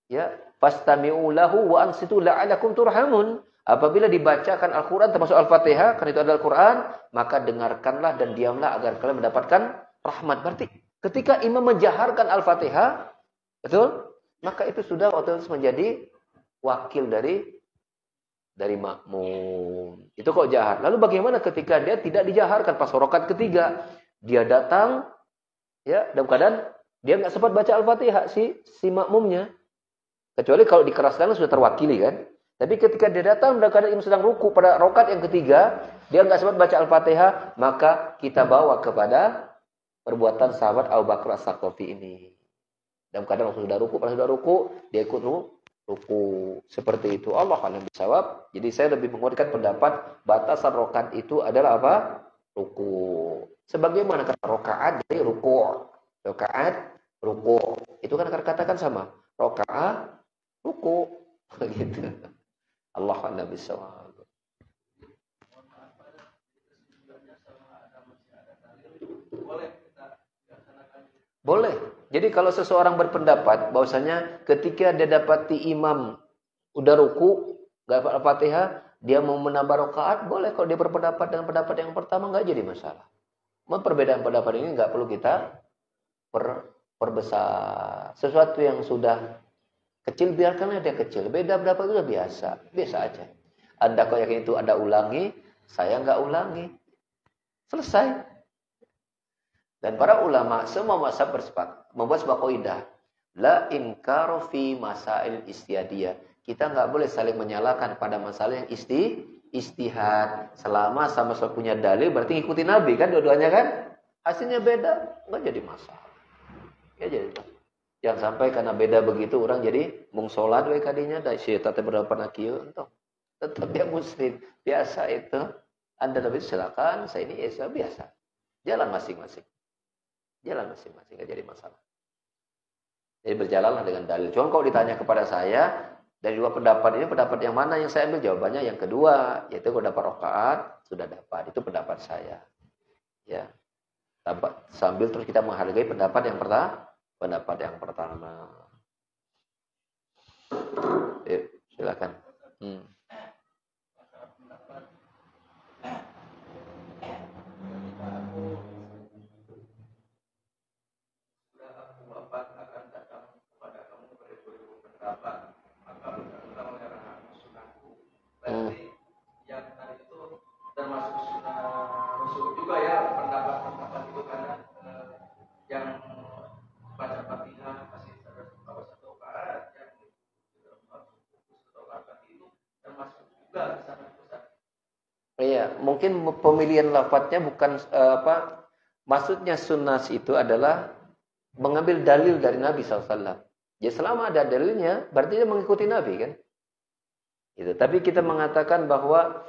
ya fastami'u lahu wa ansitu la'alakum turhamun." Apabila dibacakan Al-Quran termasuk Al-Fatihah, karena itu adalah Al-Quran, maka dengarkanlah dan diamlah agar kalian mendapatkan rahmat. Berarti ketika imam menjaharkan Al-Fatihah, betul? Maka itu sudah otomatis menjadi wakil dari makmum. Itu kok jahar. Lalu bagaimana ketika dia tidak dijaharkan pas rakaat ketiga? Dia datang, Ya, dalam keadaan dia nggak sempat baca Al-Fatihah si makmumnya. Kecuali kalau dikeraskan sudah terwakili kan. Tapi ketika dia datang dalam keadaan imam sedang ruku pada rakaat yang ketiga, dia nggak sempat baca Al-Fatihah, maka kita bawa kepada perbuatan sahabat Abu Bakar As-Saqafi ini. Dalam keadaan sudah ruku, dia ikut ruku. Seperti itu. Allah alam bisawab. Jadi saya lebih menguatkan pendapat batasan rakaat itu adalah apa? Ruku. Sebagaimana kata rakaat dari ruku. Rakaat, ruku. Itu kan akan katakan sama. Rakaat, ruku. Begitu. Allah alam bisawab. Boleh. Jadi kalau seseorang berpendapat bahwasanya ketika dia dapati imam udah ruku, enggak Al-Fatihah, dia mau menambah rakaat, boleh. Kalau dia berpendapat dengan pendapat yang pertama enggak jadi masalah. Perbedaan pendapat ini enggak perlu kita perbesar. Sesuatu yang sudah kecil biarkanlah dia kecil. Beda berapa itu sudah biasa aja. Anda kok yakin itu Anda ulangi, saya enggak ulangi. Selesai. Dan para ulama semua mazhab bersepakat membuat sebuah kaidah, la inkaru fi masail istihadiyah. Kita enggak boleh saling menyalahkan pada masalah yang istihad. Selama sama-sama punya dalil berarti ngikutin Nabi kan dua-duanya kan? Hasilnya beda, enggak jadi masalah. Ya jadi masalah. Jangan sampai karena beda begitu orang jadi mung salat we kadinya da syaitan teh berapa kieu entong. Tetap dia muslim. Biasa itu. Anda lebih silakan, saya ini biasa. Jalan masing-masing. Nggak jadi masalah. Jadi berjalanlah dengan dalil. Cuma kalau ditanya kepada saya, dari dua pendapat ini, pendapat yang mana yang saya ambil? Jawabannya yang kedua, yaitu pendapat rakaat sudah dapat. Itu pendapat saya. Ya. Sambil terus kita menghargai pendapat yang pertama. Yuk, silakan. Yang tadi itu termasuk sunnah Rasul juga ya, pendapat itu karena yang baca Fatihah masih satu rakaat yang satu rakaat itu termasuk juga sangat besar. Iya, mungkin pemilihan lafadznya bukan maksudnya sunnah itu adalah mengambil dalil dari Nabi SAW. Ya selama ada dalilnya, berarti dia mengikuti Nabi kan? Gitu. Tapi kita mengatakan bahwa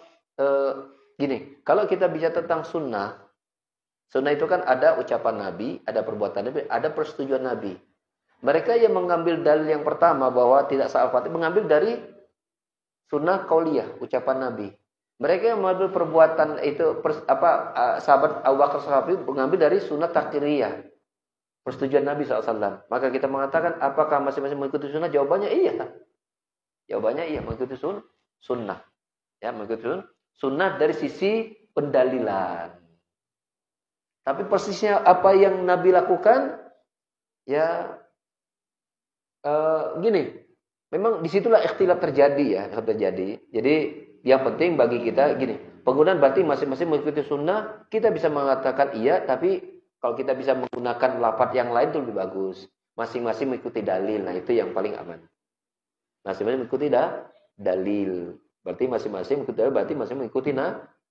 gini, kalau kita bicara tentang sunnah itu kan ada ucapan Nabi, ada perbuatan Nabi, ada persetujuan Nabi. Mereka yang mengambil dalil yang pertama bahwa tidak sah Al-Fatihah mengambil dari sunnah qauliyah, ucapan Nabi. Mereka yang mengambil perbuatan itu sahabat Abu Bakar As-Saqafi mengambil dari sunnah takriyah, persetujuan Nabi SAW. Maka kita mengatakan apakah masing-masing mengikuti sunnah? Jawabannya iya, mengikuti sunnah. Ya, mengikuti sunnah dari sisi pendalilan. Tapi persisnya apa yang Nabi lakukan, ya gini. Memang disitulah ikhtilaf terjadi. Jadi yang penting bagi kita gini, penggunaan berarti masing-masing mengikuti sunnah. Kita bisa mengatakan iya, tapi kalau kita bisa menggunakan lafaz yang lain itu lebih bagus. Masing-masing mengikuti dalil. Nah itu yang paling aman. Masing-masing mengikuti dalil. Berarti masing-masing mengikuti dalil, berarti masing-masing mengikuti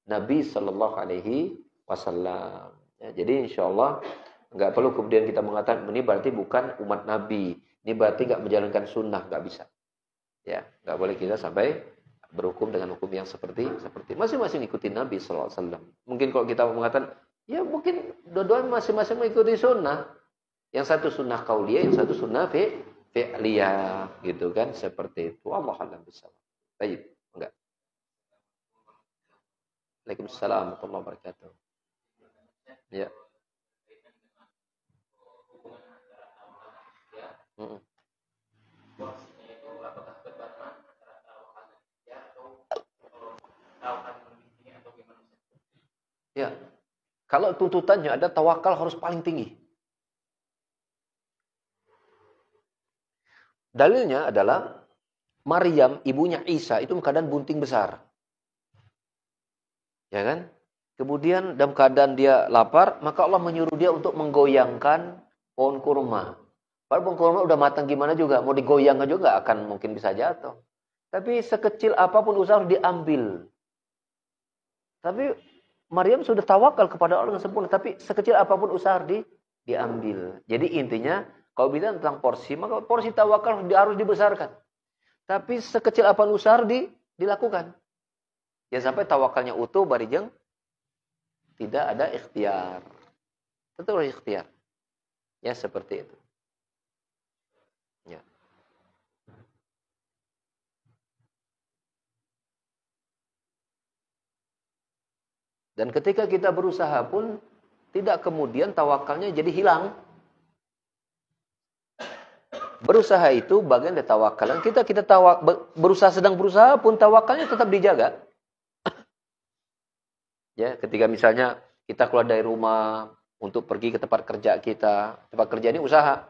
Nabi Sallallahu Alaihi Wasallam. Ya, jadi insya Allah nggak perlu kemudian kita mengatakan ini berarti bukan umat Nabi. Ini berarti nggak menjalankan sunnah, nggak bisa. Ya, nggak boleh kita sampai berhukum dengan hukum yang seperti masing-masing ikuti Nabi Sallallahu Alaihi Wasallam. Mungkin kalau kita mengatakan ya mungkin dua-duanya masing-masing mengikuti sunnah. Yang satu sunnah qauliyah, yang satu sunnah fi'liyah gitu kan, seperti itu. Allah a'lam bishawab. Baik, enggak. Waalaikumsalam warahmatullahi wabarakatuh. Ya. Ya. Kalau tuntutannya ada tawakal harus paling tinggi. Dalilnya adalah Maryam, ibunya Isa itu keadaan bunting besar. Ya kan? kemudian dalam keadaan dia lapar, maka Allah menyuruh dia untuk menggoyangkan pohon kurma. Padahal pohon kurma udah matang gimana juga, mau digoyangkan juga nggak akan mungkin bisa jatuh. Tapi sekecil apapun usaha harus diambil. Tapi Maryam sudah tawakal kepada Allah dengan sempurna, tapi sekecil apapun usaha harus diambil. Jadi intinya, kalau bicara tentang porsi, maka porsi tawakal harus dibesarkan. Tapi sekecil apapun usaha harus dilakukan. Jangan sampai tawakalnya utuh, barijeng tidak ada ikhtiar. Tetap harus ikhtiar. Ya, seperti itu. Ya. Dan ketika kita berusaha pun, tidak kemudian tawakalnya jadi hilang. Berusaha itu bagian dari tawakal. Kita sedang berusaha pun tawakalnya tetap dijaga. Ya, ketika misalnya kita keluar dari rumah untuk pergi ke tempat kerja kita, tempat kerja ini usaha.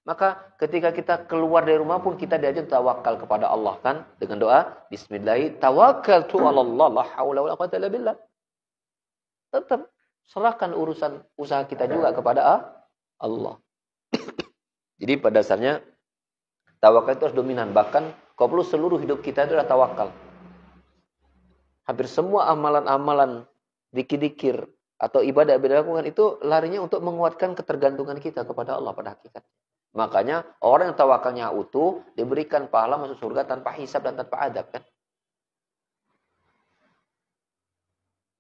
Maka ketika kita keluar dari rumah pun kita diajak tawakal kepada Allah kan dengan doa Bismillah tawakkaltu 'ala Allah la haula wala quwwata illa billah. Tetap serahkan urusan usaha kita juga kepada Allah. Jadi pada dasarnya tawakal itu harus dominan. Bahkan kalau perlu seluruh hidup kita itu adalah tawakal. Hampir semua amalan-amalan dikir-dikir atau ibadah-ibadah lakukan itu larinya untuk menguatkan ketergantungan kita kepada Allah pada hakikat. Makanya orang yang tawakalnya utuh diberikan pahala masuk surga tanpa hisab dan tanpa adab kan.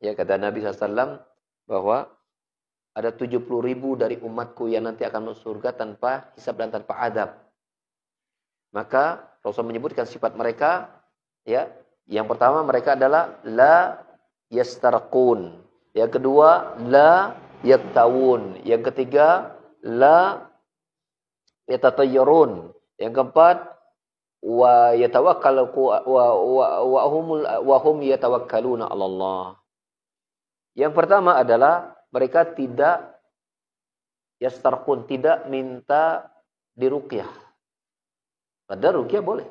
Ya kata Nabi SAW bahwa ada 70.000 dari umatku yang nanti akan masuk surga tanpa hisab dan tanpa adab. Maka Rasul menyebutkan sifat mereka, ya, yang pertama mereka adalah la yastarqun, yang kedua la yaktawun, yang ketiga la yatatayyarun, yang keempat wa yatawakkalu wa hum yatawakkaluna 'ala Allah. Yang pertama adalah mereka tidak yastarqun, tidak minta diruqyah. Padahal ruqyah boleh.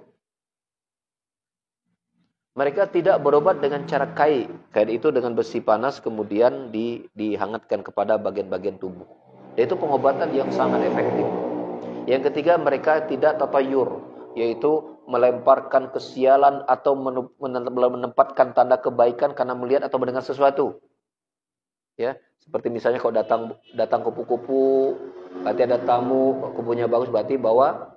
Mereka tidak berobat dengan cara kait. Kait itu dengan besi panas kemudian dihangatkan kepada bagian-bagian tubuh. Yaitu pengobatan yang sangat efektif. Yang ketiga mereka tidak tatayur, yaitu melemparkan kesialan atau menempatkan tanda kebaikan karena melihat atau mendengar sesuatu. Ya, seperti misalnya kalau datang kupu-kupu, berarti ada tamu, kupunya bagus berarti bawa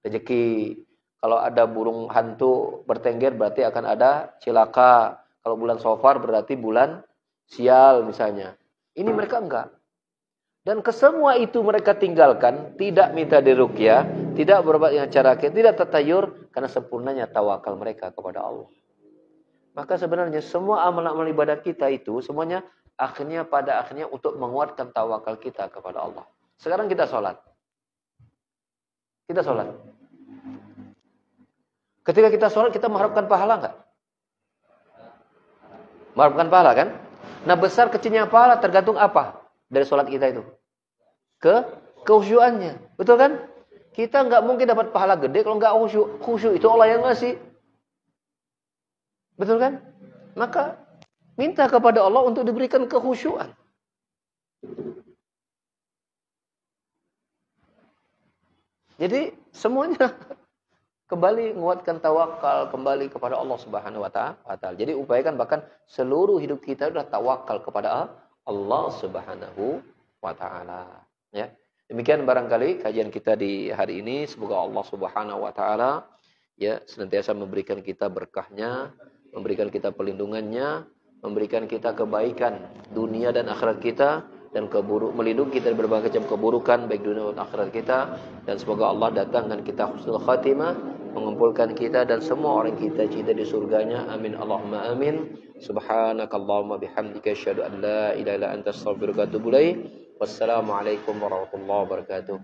rezeki. Kalau ada burung hantu bertengger berarti akan ada cilaka. Kalau bulan Safar berarti bulan sial misalnya. Ini mereka enggak. Dan kesemua itu mereka tinggalkan, tidak minta diruqyah, tidak berobat dengan cara tidak tatayur karena sempurnanya tawakal mereka kepada Allah. Maka sebenarnya semua amal-amal ibadah kita itu semuanya pada akhirnya untuk menguatkan tawakal kita kepada Allah. Sekarang kita sholat. Kita sholat. Ketika kita sholat, kita mengharapkan pahala enggak? Mengharapkan pahala kan? Nah besar kecilnya pahala tergantung apa? Dari sholat kita itu. Kekhusyuannya. Betul kan? Kita enggak mungkin dapat pahala gede kalau enggak khusyuk. Khusyuk itu Allah yang ngasih. Betul kan? Maka minta kepada Allah untuk diberikan kekhusyuan. Jadi semuanya kembali menguatkan tawakal kembali kepada Allah Subhanahu wa taala. Jadi upayakan bahkan seluruh hidup kita adalah tawakal kepada Allah Subhanahu wa taala. Ya. Demikian barangkali kajian kita di hari ini, semoga Allah Subhanahu wa taala ya senantiasa memberikan kita berkahnya, memberikan kita perlindungannya, memberikan kita kebaikan dunia dan akhirat kita, dan melindungi kita dari berbagai macam keburukan baik dunia dan akhirat kita, dan semoga Allah datangkan kita husnul khatimah, mengumpulkan kita dan semua orang kita cinta di surganya. Amin Allahumma amin. Subhanakallahumma bihamdika asyhadu an la ilaha illa anta astaghfiruka wa atubu ilaik. Wassalamualaikum warahmatullahi wabarakatuh.